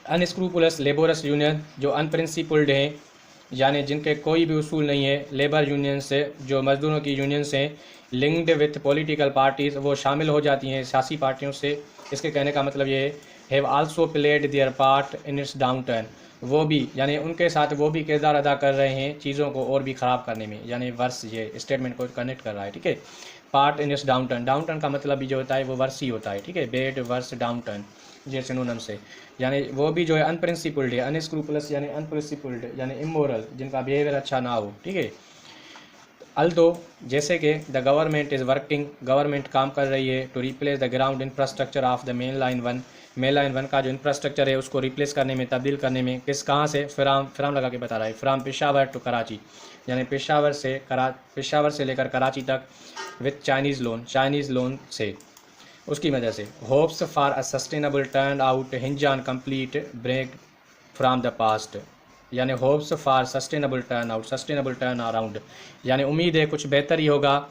अनस्क्रूपुलस लेबोरस यूनियन, जो अनप्रिंसिपल्ड हैं, यानी जिनके कोई भी उसूल नहीं है, लेबर यूनियन से, जो मजदूरों की यूनियंस हैं, लिंक्ड विथ पॉलिटिकल पार्टीज़, वो शामिल हो जाती हैं सियासी पार्टियों से। इसके कहने का मतलब ये है, have also played there part in its downturn, वो भी यानी उनके साथ वो भी किरदार अदा कर रहे हैं चीज़ों को और भी ख़राब करने में, यानी वर्स, ये स्टेटमेंट को कनेक्ट कर रहा है, ठीक है। Part in its downturn, downturn का मतलब भी जो होता है वो वर्स ही होता है, ठीक है। बेड वर्स डाउनटर्न, ये सिनोनिम से, यानी वो भी जो है अनप्रिंसिपल्ड है, अनस्क्रूपुलस यानी अनप्रिंसिपल्ड यानी इमोरल, जिनका बिहेवियर अच्छा ना हो, ठीक है। अल्दो, जैसे कि the government is working, government काम कर रही है to replace the ground infrastructure of the main line 1, main line 1 का जो इंफ्रास्ट्रक्चर है उसको रिप्लेस करने में, तब्दील करने में, कहाँ से, फ्राम लगा के बता रहा है, फ्राम पेशावर टू कराची, यानी पेशावर से लेकर कराची तक, विथ चाइनीज़ लोन से, उसकी वजह से। Hopes for a sustainable turn out hinge on complete break from the past, यानी hopes for sustainable turn around, यानी उम्मीद है कुछ बेहतर ही होगा,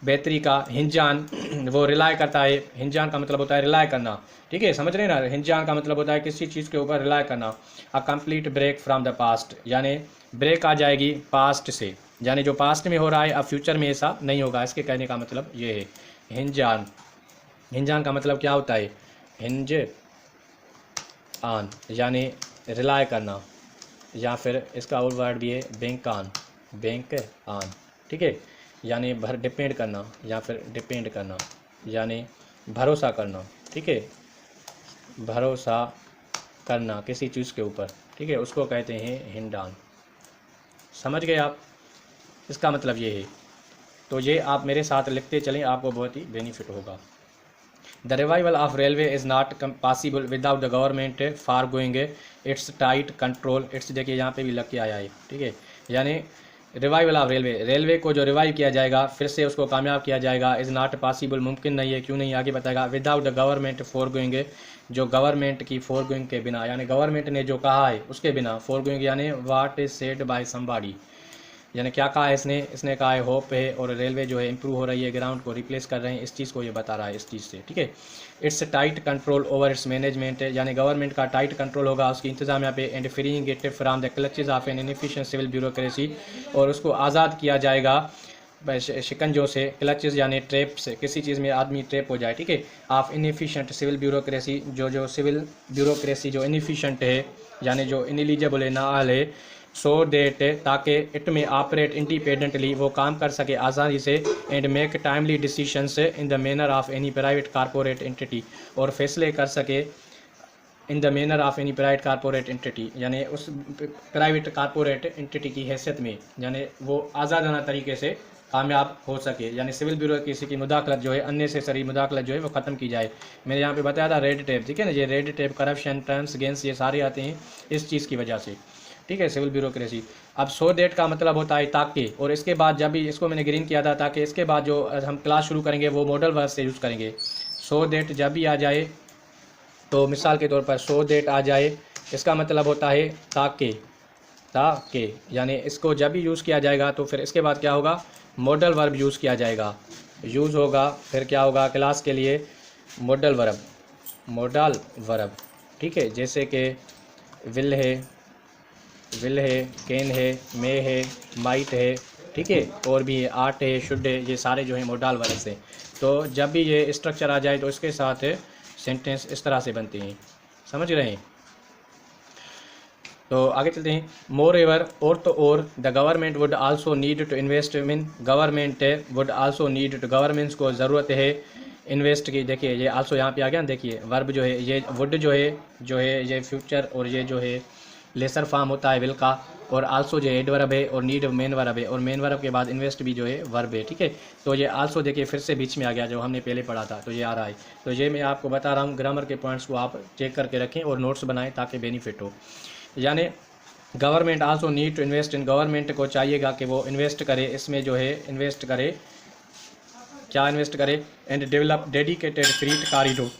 बेहतरी का। हिंजान वो रिलाय करता है, हिंजान का मतलब होता है रिलाय करना, ठीक है, समझ रहे हैं ना। हिंजान का मतलब होता है किसी चीज़ के ऊपर रिलाय करना। A complete break from the past, यानी ब्रेक आ जाएगी पास्ट से, यानी जो पास्ट में हो रहा है अब फ्यूचर में ऐसा नहीं होगा, इसके कहने का मतलब ये है। हिंजान का मतलब क्या होता है, हिंज आन, यानी रिलाय करना, या फिर इसका और वर्ड भी है बैंक आन, ठीक है, यानी डिपेंड करना या फिर डिपेंड करना, यानी भरोसा करना, ठीक है, भरोसा करना किसी चीज़ के ऊपर, ठीक है, उसको कहते हैं हिंडान। समझ गए आप, इसका मतलब ये है। तो ये आप मेरे साथ लिखते चलें, आपको बहुत ही बेनिफिट होगा। The revival of railway is not possible without the government for going it's tight control it's, देखिए यहाँ पे भी लग के आया है, ठीक है, यानी रिवाइवल ऑफ रेलवे को जो रिवाइव किया जाएगा, फिर से उसको कामयाब किया जाएगा, इज़ नॉट पॉसिबल, मुमकिन नहीं है, क्यों नहीं, आगे बताएगा। Without the government for going, जो गवर्नमेंट की फॉर गोइंग के बिना, यानी गवर्नमेंट ने जो कहा है उसके बिना, फॉर गोइंग यानी what is said bye somebody, यानी क्या कहा है इसने कहा है होप है, और रेलवे जो है इंप्रूव हो रही है, ग्राउंड को रिप्लेस कर रहे हैं, इस चीज़ को ये बता रहा है, इस चीज़ से, ठीक है। Its tight control over its management, यानी गवर्नमेंट का टाइट कंट्रोल होगा उसकी इंतजामिया पे, and freeing it from the clutches of an inefficient civil bureaucracy, और उसको आज़ाद किया जाएगा शिकंजों से, क्लचेज यानी ट्रैप से, किसी चीज़ में आदमी ट्रैप हो जाए, ठीक है। ऑफ इनएफिशिएंट सिविल ब्यूरोक्रेसी, जो सिविल ब्यूरोक्रेसी जो इनएफिशिएंट है, यानी जो इनएलिजिबल है, नाअहल है, सो डेट, ताकि इट में ऑपरेट इंडिपेंडेंटली, वो काम कर सके आसानी से, and make timely decisions in the manner of any private corporate entity, और फैसले कर सके in the manner of any private corporate entity, यानी उस प्राइवेट कारपोरेट एंटिटी की हैसियत में, यानी वो आज़ादाना तरीके से कामयाब हो सके, यानी सिविल ब्यूरोक्रेसी की मुदाखलत जो है, अननेसेसरी मुदाखलत जो है वो ख़त्म की जाए। मैंने यहाँ पे बताया था रेड टेप, ठीक है ना, ये red tape, corruption, terms, gains, ये सारे आते हैं इस चीज़ की वजह से, ठीक है, सिविल ब्यूरोक्रेसी। अब सो डेट का मतलब होता है ताकि, और इसके बाद जब भी इसको मैंने ग्रीन किया था, ताकि इसके बाद जो हम क्लास शुरू करेंगे वो मॉडल वर्ब से यूज़ करेंगे। सो डेट जब भी आ जाए, तो मिसाल के तौर पर सो डेट आ जाए, इसका मतलब होता है ताकि, यानी इसको जब भी यूज़ किया जाएगा तो फिर इसके बाद क्या होगा, मॉडल वर्ब यूज़ किया जाएगा, यूज़ होगा, फिर क्या होगा, क्लास के लिए मॉडल वर्ब, ठीक है, जैसे कि विल है, कैन है, मे है, माइट है, ठीक है, और भी आर्ट है, शुड है, ये सारे जो है मॉडल वर्ब से। तो जब भी ये स्ट्रक्चर आ जाए तो इसके साथ सेंटेंस इस तरह से बनते हैं, समझ रहे हैं। तो आगे चलते हैं। मोर एवर, और the government would also need to invest in, governments को ज़रूरत है इन्वेस्ट की, देखिए ये आल्सो यहाँ पे आ गया ना, देखिए वर्ब जो है, ये वुड जो है ये फ्यूचर, और ये जो है लेसर फॉर्म होता है विल का, और आल्सो जो एडवर्ब है, और नीड मेन वर्ब है, और मेन वर्ब के बाद इन्वेस्ट भी जो है वर्ब है, ठीक है। तो ये आल्सो देखिए फिर से बीच में आ गया, जो हमने पहले पढ़ा था, तो ये आ रहा है। तो ये मैं आपको बता रहा हूँ, ग्रामर के पॉइंट्स को आप चेक करके रखें और नोट्स बनाएं ताकि बेनिफिट हो। यानी government also need to invest in, government को चाहिएगा कि वो इन्वेस्ट करे, इसमें जो है इन्वेस्ट करे, क्या इन्वेस्ट करे, and develop dedicated freight corridor,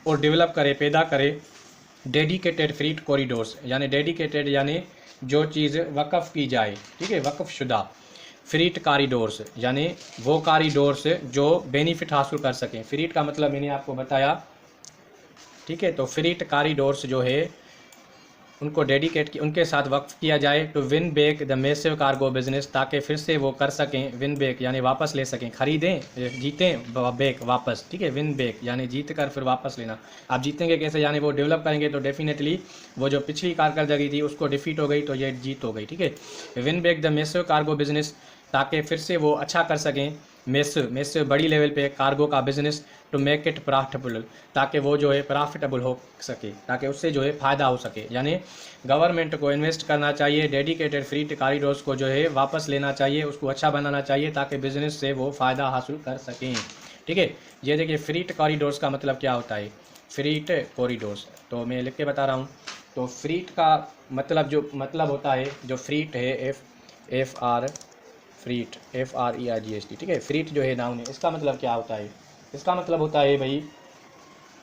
और डेवलप करे, पैदा करे डेडिकेटेड फ्रीट कॉरिडोर्स, यानी डेडिकेटेड यानी जो चीज़ वक़फ़ की जाए, ठीक है, वक़फ़ शुदा। फ्रीट कॉरिडोर्स यानी वो कॉरिडोर्स जो बेनिफिट हासिल कर सकें। फ्रीट का मतलब मैंने आपको बताया, ठीक है। तो फ्रीट कॉरिडोर्स जो है उनको डेडिकेट की, उनके साथ वक्फ किया जाए to win back the massive cargo business, ताकि फिर से वो कर सकें विन बैक यानी वापस ले सकें, खरीदें, जीतें बैक वापस, ठीक है। विन बैक यानी जीत कर फिर वापस लेना। आप जीतेंगे कैसे, यानी वो डेवलप करेंगे तो डेफिनेटली वो जो पिछली कारकर्दगी थी उसको डिफीट हो गई तो ये जीत हो गई, ठीक है। Win back the massive cargo business, ताकि फिर से वो अच्छा कर सकें मैसिव बड़ी लेवल पे कार्गो का business, to make it profitable, ताकि वो जो है प्रॉफिटेबल हो सके, ताकि उससे जो है फ़ायदा हो सके। यानी गवर्नमेंट को इन्वेस्ट करना चाहिए, डेडिकेटेड फ्रीट कॉरिडोर्स को जो है वापस लेना चाहिए, उसको अच्छा बनाना चाहिए ताकि बिजनेस से वो फ़ायदा हासिल कर सकें, ठीक है। ये देखिए फ्रीट कॉरिडोर्स का मतलब क्या होता है, फ्रीट कॉरिडोर्स तो मैं लिख के बता रहा हूँ। तो फ्रीट का मतलब जो मतलब होता है, जो फ्रीट है फ्रीट FREIGST, ठीक है। फ्रीट जो है नाउन है, इसका मतलब क्या होता है, इसका मतलब होता है भाई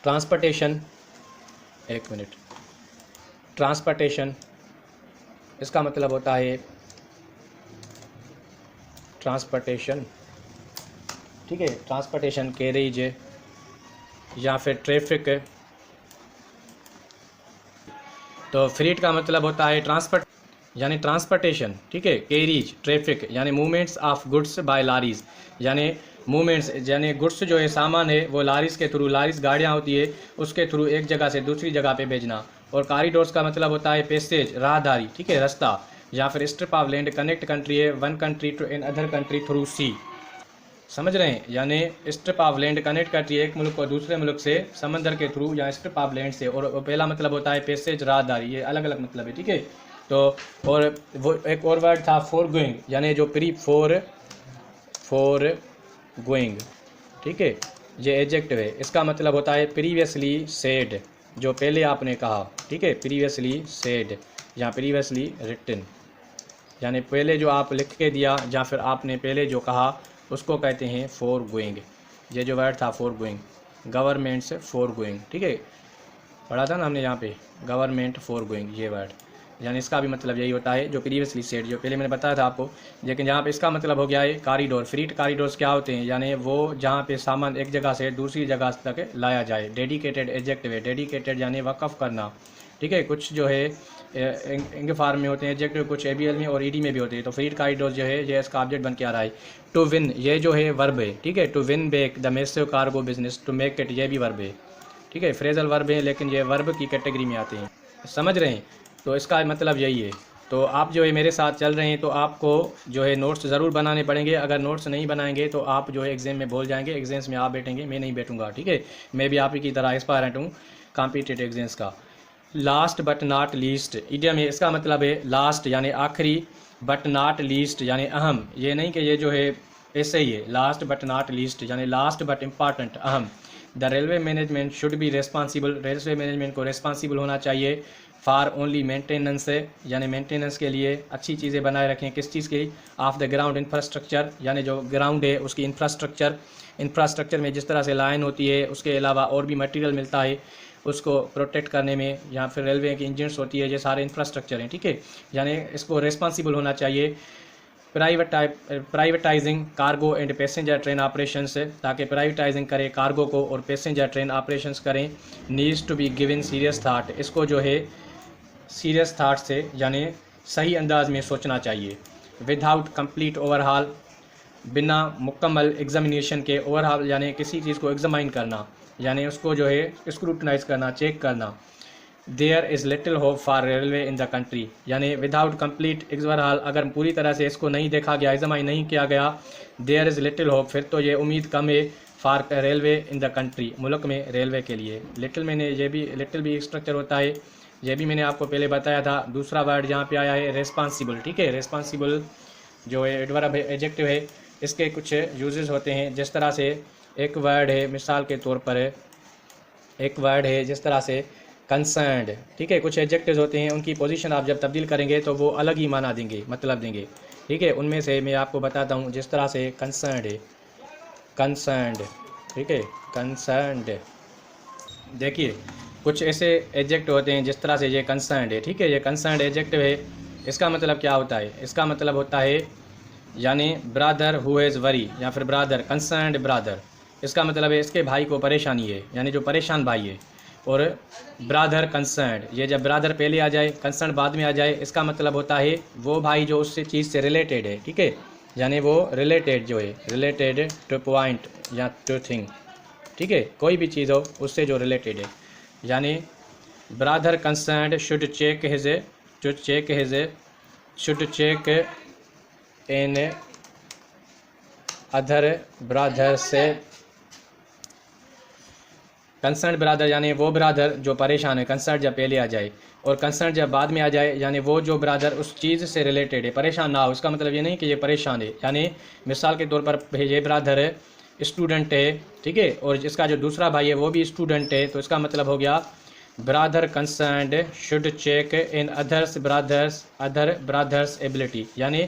ट्रांसपोर्टेशन, एक मिनट, ट्रांसपोर्टेशन, इसका मतलब होता है ट्रांसपोर्टेशन, ठीक है, ट्रांसपोर्टेशन, कैरेज या फिर ट्रैफिक। तो फ्रीट का मतलब होता है ट्रांसपोर्ट यानी ट्रांसपोर्टेशन, ठीक है, कैरीज, ट्रैफिक यानी मूवमेंट्स ऑफ गुड्स बाय लारीज, यानी मूवमेंट्स यानी गुड्स जो है सामान है वो लारीज के थ्रू, लारीज गाड़ियाँ होती है उसके थ्रू एक जगह से दूसरी जगह पे भेजना। और कॉरिडोर्स का मतलब होता है पैसेज, राहदारी, ठीक है, रास्ता, या फिर strip of land connect country है one country to another country through sea, समझ रहे हैं। यानी स्ट्रिप ऑफ लैंड कनेक्ट करती है एक मुल्क को दूसरे मुल्क से समंदर के थ्रू या स्ट्रिप ऑफ लैंड से। और पहला मतलब होता है पैसेज, राहदारी, ये अलग अलग मतलब है, ठीक है। तो और वो एक और वर्ड था फॉर गोइंग, यानी जो फॉर गोइंग, ठीक है, ये एडजेक्टिव है, इसका मतलब होता है प्रीवियसली सेड, जो पहले आपने कहा, ठीक है, प्रीवियसली सेड या प्रीवियसली रिटन, यानी पहले जो आप लिख के दिया या फिर आपने पहले जो कहा उसको कहते हैं फॉर गोइंग। ये जो वर्ड था फॉर गोइंग, गवर्नमेंट से फॉर गोइंग, ठीक है, पढ़ा था ना हमने यहाँ पे, गवर्नमेंट फॉर गोइंग, ये वर्ड, यानी इसका भी मतलब यही होता है जो प्रीवियसली सेड, जो पहले मैंने बताया था आपको। लेकिन यहाँ पे इसका मतलब हो गया है कॉरिडोर। फ्रीट कॉरिडोर्स क्या होते हैं, यानी वो जहाँ पे सामान एक जगह से दूसरी जगह तक लाया जाए। डेडिकेटेड एडजेक्टिव है, डेडिकेटेड यानी वक़फ़ करना, ठीक है। कुछ जो है इंग फार्म में होते हैं एडजेक्टिव, कुछ ABL में और ED में भी होते हैं। तो फ्रीट कॉरिडोर जो है ये इसका ऑब्जेक्ट बन के आ रहा है। टू विन, ये जो है वर्ब है, ठीक है, to win back the massive cargo business, to make it, ये भी वर्ब है, ठीक है, फ्रेजल वर्ब है लेकिन ये वर्ब की कैटेगरी में आते हैं, समझ रहे हैं। तो इसका मतलब यही है। तो आप जो है मेरे साथ चल रहे हैं तो आपको जो है नोट्स ज़रूर बनाने पड़ेंगे। अगर नोट्स नहीं बनाएंगे तो आप जो है एग्ज़ाम में भूल जाएंगे। एग्जाम्स में आप बैठेंगे, मैं नहीं बैठूंगा, ठीक है। मैं भी आप ही की तरह एस्पायरेंट हूँ कॉम्पिटिटिव एग्जाम्स का। Last but not least, idiom है, इसका मतलब है लास्ट यानी आखिरी, बट नॉट लीस्ट यानी अहम। ये नहीं कि ये जो है ऐसे ही है, लास्ट बट नॉट लीस्ट यानी लास्ट बट इम्पॉर्टेंट, अहम। The railway management should be responsible, railway management को रेस्पॉन्सिबल होना चाहिए फॉर ओनली मेंटेनेंस, यानी मेंटेनेंस के लिए अच्छी चीज़ें बनाए रखें। किस चीज़ की, ऑफ द ग्राउंड इंफ्रास्ट्रक्चर, यानी जो ग्राउंड है उसकी इंफ्रास्ट्रक्चर में जिस तरह से लाइन होती है उसके अलावा और भी मटेरियल मिलता है उसको प्रोटेक्ट करने में, या फिर रेलवे की इंजन्स होती है, ये सारे इंफ्रास्ट्रक्चर हैं, ठीक है। यानी इसको रेस्पॉन्सिबल होना चाहिए। Privatizing cargo and passenger train operation से, ताकि प्राइवेटाइजिंग करें कार्गो को और पैसेंजर ट्रेन ऑपरेशंस करें। Needs to be given serious thought, इसको जो है सीरियस थाट से यानी सही अंदाज में सोचना चाहिए। विदाउट कंप्लीट ओवरहाल, बिना मुकम्मल एग्जामिनेशन के, ओवरहाल यानी किसी चीज़ को एग्जामाइन करना, यानी उसको जो है स्क्रूटनाइज करना, चेक करना। There is little hope for railway in the country, यानी विदाउट कंप्लीट ओवरहाल, अगर पूरी तरह से इसको नहीं देखा गया, एग्जामाइन नहीं किया गया, देयर इज़ लिटिल होप, फिर तो ये उम्मीद कम है, for railway in the country, मुल्क में रेलवे के लिए। लिटिल मैंने ये भी, लिटिल भी स्ट्रक्चर होता है, ये भी मैंने आपको पहले बताया था। दूसरा वर्ड यहाँ पे आया है रेस्पॉन्सिबल, ठीक है, रेस्पॉन्सिबल जो है एडवर्ब एडजेक्टिव है, इसके कुछ यूजेस होते हैं। जिस तरह से एक वर्ड है, मिसाल के तौर पर एक वर्ड है जिस तरह से कंसर्न्ड, ठीक है, कुछ एडजेक्टिव्स होते हैं उनकी पोजीशन आप जब तब्दील करेंगे तो वो अलग ही माना देंगे, मतलब देंगे, ठीक है। उनमें से मैं आपको बताता हूँ। जिस तरह से कंसर्न्ड है, कंसर्न्ड, ठीक है, कंसर्न्ड, देखिए कुछ ऐसे एडजेक्टिव होते हैं जिस तरह से ये कंसर्न्ड है, ठीक है, ये कंसर्न्ड एडजेक्टिव है। इसका मतलब क्या होता है? इसका मतलब होता है यानी ब्रादर हु इज़ वरी, या फिर ब्रादर कंसर्न्ड ब्रादर, इसका मतलब है इसके भाई को परेशानी है, यानी जो परेशान भाई है। और ब्रादर कंसर्न्ड, ये जब ब्रादर पहले आ जाए कंसर्न बाद में आ जाए, इसका मतलब होता है वो भाई जो उससे चीज़ से रिलेटेड है, ठीक है, यानी वो रिलेटेड जो है, रिलेटेड टू पॉइंट या टू थिंग, ठीक है, कोई भी चीज़ हो उससे जो रिलेटेड है। यानी brother concerned should check in other brother से। कंसर्न ब्रादर यानी वो ब्रादर जो परेशान है, कंसर्न जब पहले आ जाए, और कंसर्न जब बाद में आ जाए यानी वो जो ब्रादर उस चीज़ से रिलेटेड है, परेशान ना हो। इसका मतलब ये नहीं कि ये परेशान है, यानी मिसाल के तौर पर ये ब्रादर है स्टूडेंट है, ठीक है, और इसका जो दूसरा भाई है वो भी स्टूडेंट है, तो इसका मतलब हो गया brother concerned should check in other brother's ability, यानी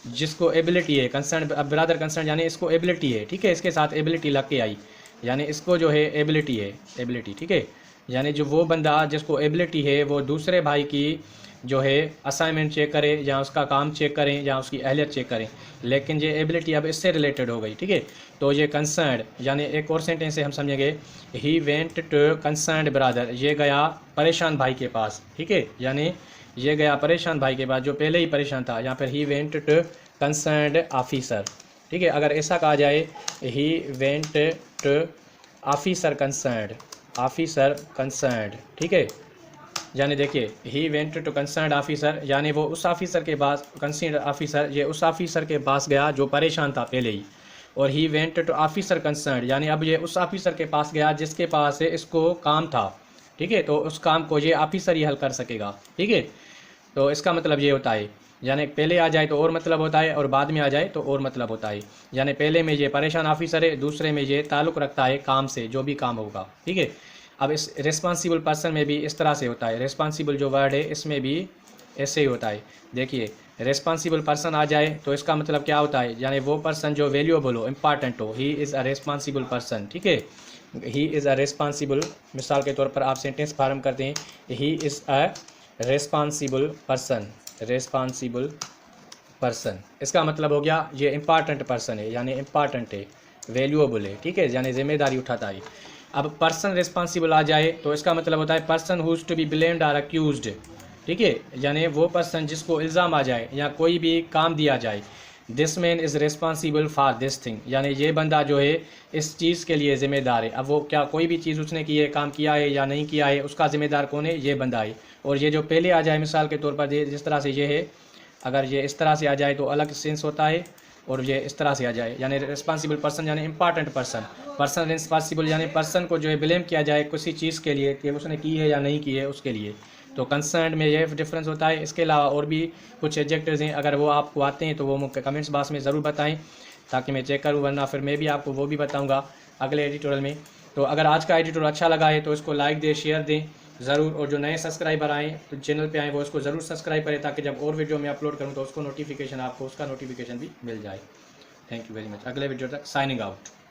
जिसको एबिलिटी है कंसर्न, अब ब्रादर कंसर्न यानी इसको एबिलिटी है, ठीक है, इसके साथ एबिलिटी लग के आई, यानी इसको जो है एबिलिटी है, एबिलिटी, ठीक है, यानी जो वो बंदा जिसको एबिलिटी है वो दूसरे भाई की जो है असाइनमेंट चेक करे या उसका काम चेक करें या उसकी अहलियत चेक करें, लेकिन ये एबिलिटी अब इससे रिलेटेड हो गई, ठीक है। तो ये कंसर्न्ड यानी एक और सेंटेंस से हम समझेंगे, he went to concerned brother, ये गया परेशान भाई के पास, ठीक है, यानी ये गया परेशान भाई के पास जो पहले ही परेशान था, यहाँ पर he went to concerned officer, ठीक है। अगर ऐसा कहा जाए he went to officer concerned, ठीक है, यानी देखिए he went to concerned officer, यानी वो उस ऑफिसर के पास, कंसर्न्ड ऑफिसर ये उस ऑफिसर के पास गया जो परेशान था पहले ही, और he went to officer concerned यानी अब ये उस ऑफिसर के पास गया जिसके पास इसको काम था, ठीक है, तो उस काम को ये ऑफिसर ही हल कर सकेगा, ठीक है। तो इसका मतलब ये होता है, यानी पहले आ जाए तो और मतलब होता है और बाद में आ जाए तो और मतलब होता है, यानी पहले में ये परेशान ऑफिसर है, दूसरे में ये ताल्लुक़ रखता है काम से, जो भी काम होगा, ठीक है। अब इस रिस्पॉन्सिबल पर्सन में भी इस तरह से होता है, रिस्पॉन्सिबल जो वर्ड है इसमें भी ऐसे ही होता है। देखिए रिस्पॉन्सिबल पर्सन आ जाए तो इसका मतलब क्या होता है, यानी वो पर्सन जो वैल्यूएबल हो, इम्पॉर्टेंट हो, he is a responsible person, ठीक है, ही इज़ अ रिस्पॉन्सिबल। मिसाल के तौर पर आप सेंटेंस फार्म करते हैं, he is a responsible person, इसका मतलब हो गया ये इम्पॉर्टेंट पर्सन है, यानी इम्पॉर्टेंट है, वैल्यूएबल है, ठीक है, यानी जिम्मेदारी उठाता है। अब पर्सन रिस्पॉन्सिबल आ जाए तो इसका मतलब होता है person who's to be blamed or accused, ठीक है, यानी वो पर्सन जिसको इल्ज़ाम आ जाए या कोई भी काम दिया जाए, this man is responsible for this thing, यानी ये बंदा जो है इस चीज़ के लिए ज़िम्मेदार है। अब वो क्या कोई भी चीज़ उसने की है, काम किया है या नहीं किया है, उसका ज़िम्मेदार कौन है, ये बंदा है। और ये जो पहले आ जाए मिसाल के तौर पर जिस तरह से ये है, अगर ये इस तरह से आ जाए तो अलग सेंस होता है, और ये इस तरह से आ जाए यानी रिस्पॉन्सिबल पर्सन यानी इंपॉर्टेंट पर्सन रिस्पॉन्सिबल यानी पर्सन को जो है ब्लेम किया जाए किसी चीज़ के लिए कि उसने की है या नहीं की है उसके लिए, तो कंसर्न्ड में ये डिफरेंस होता है। इसके अलावा और भी कुछ एडजेक्टिव्स हैं, अगर वो आपको आते हैं तो वो मुझे कमेंट्स बॉक्स में ज़रूर बताएं ताकि मैं चेक करूँ, वरना फिर मैं भी आपको वो भी बताऊँगा अगले एडिटोरियल में। तो अगर आज का एडिटोरियल अच्छा लगा है तो इसको लाइक दें, शेयर दें ज़रूर, और जो नए सब्सक्राइबर आएँ तो चैनल पे आएँ वो इसको ज़रूर सब्सक्राइब करें ताकि जब और वीडियो मैं अपलोड करूँ तो उसको नोटिफिकेशन आपको उसका नोटिफिकेशन भी मिल जाए। Thank you very much. अगले वीडियो तक साइनिंग आउट।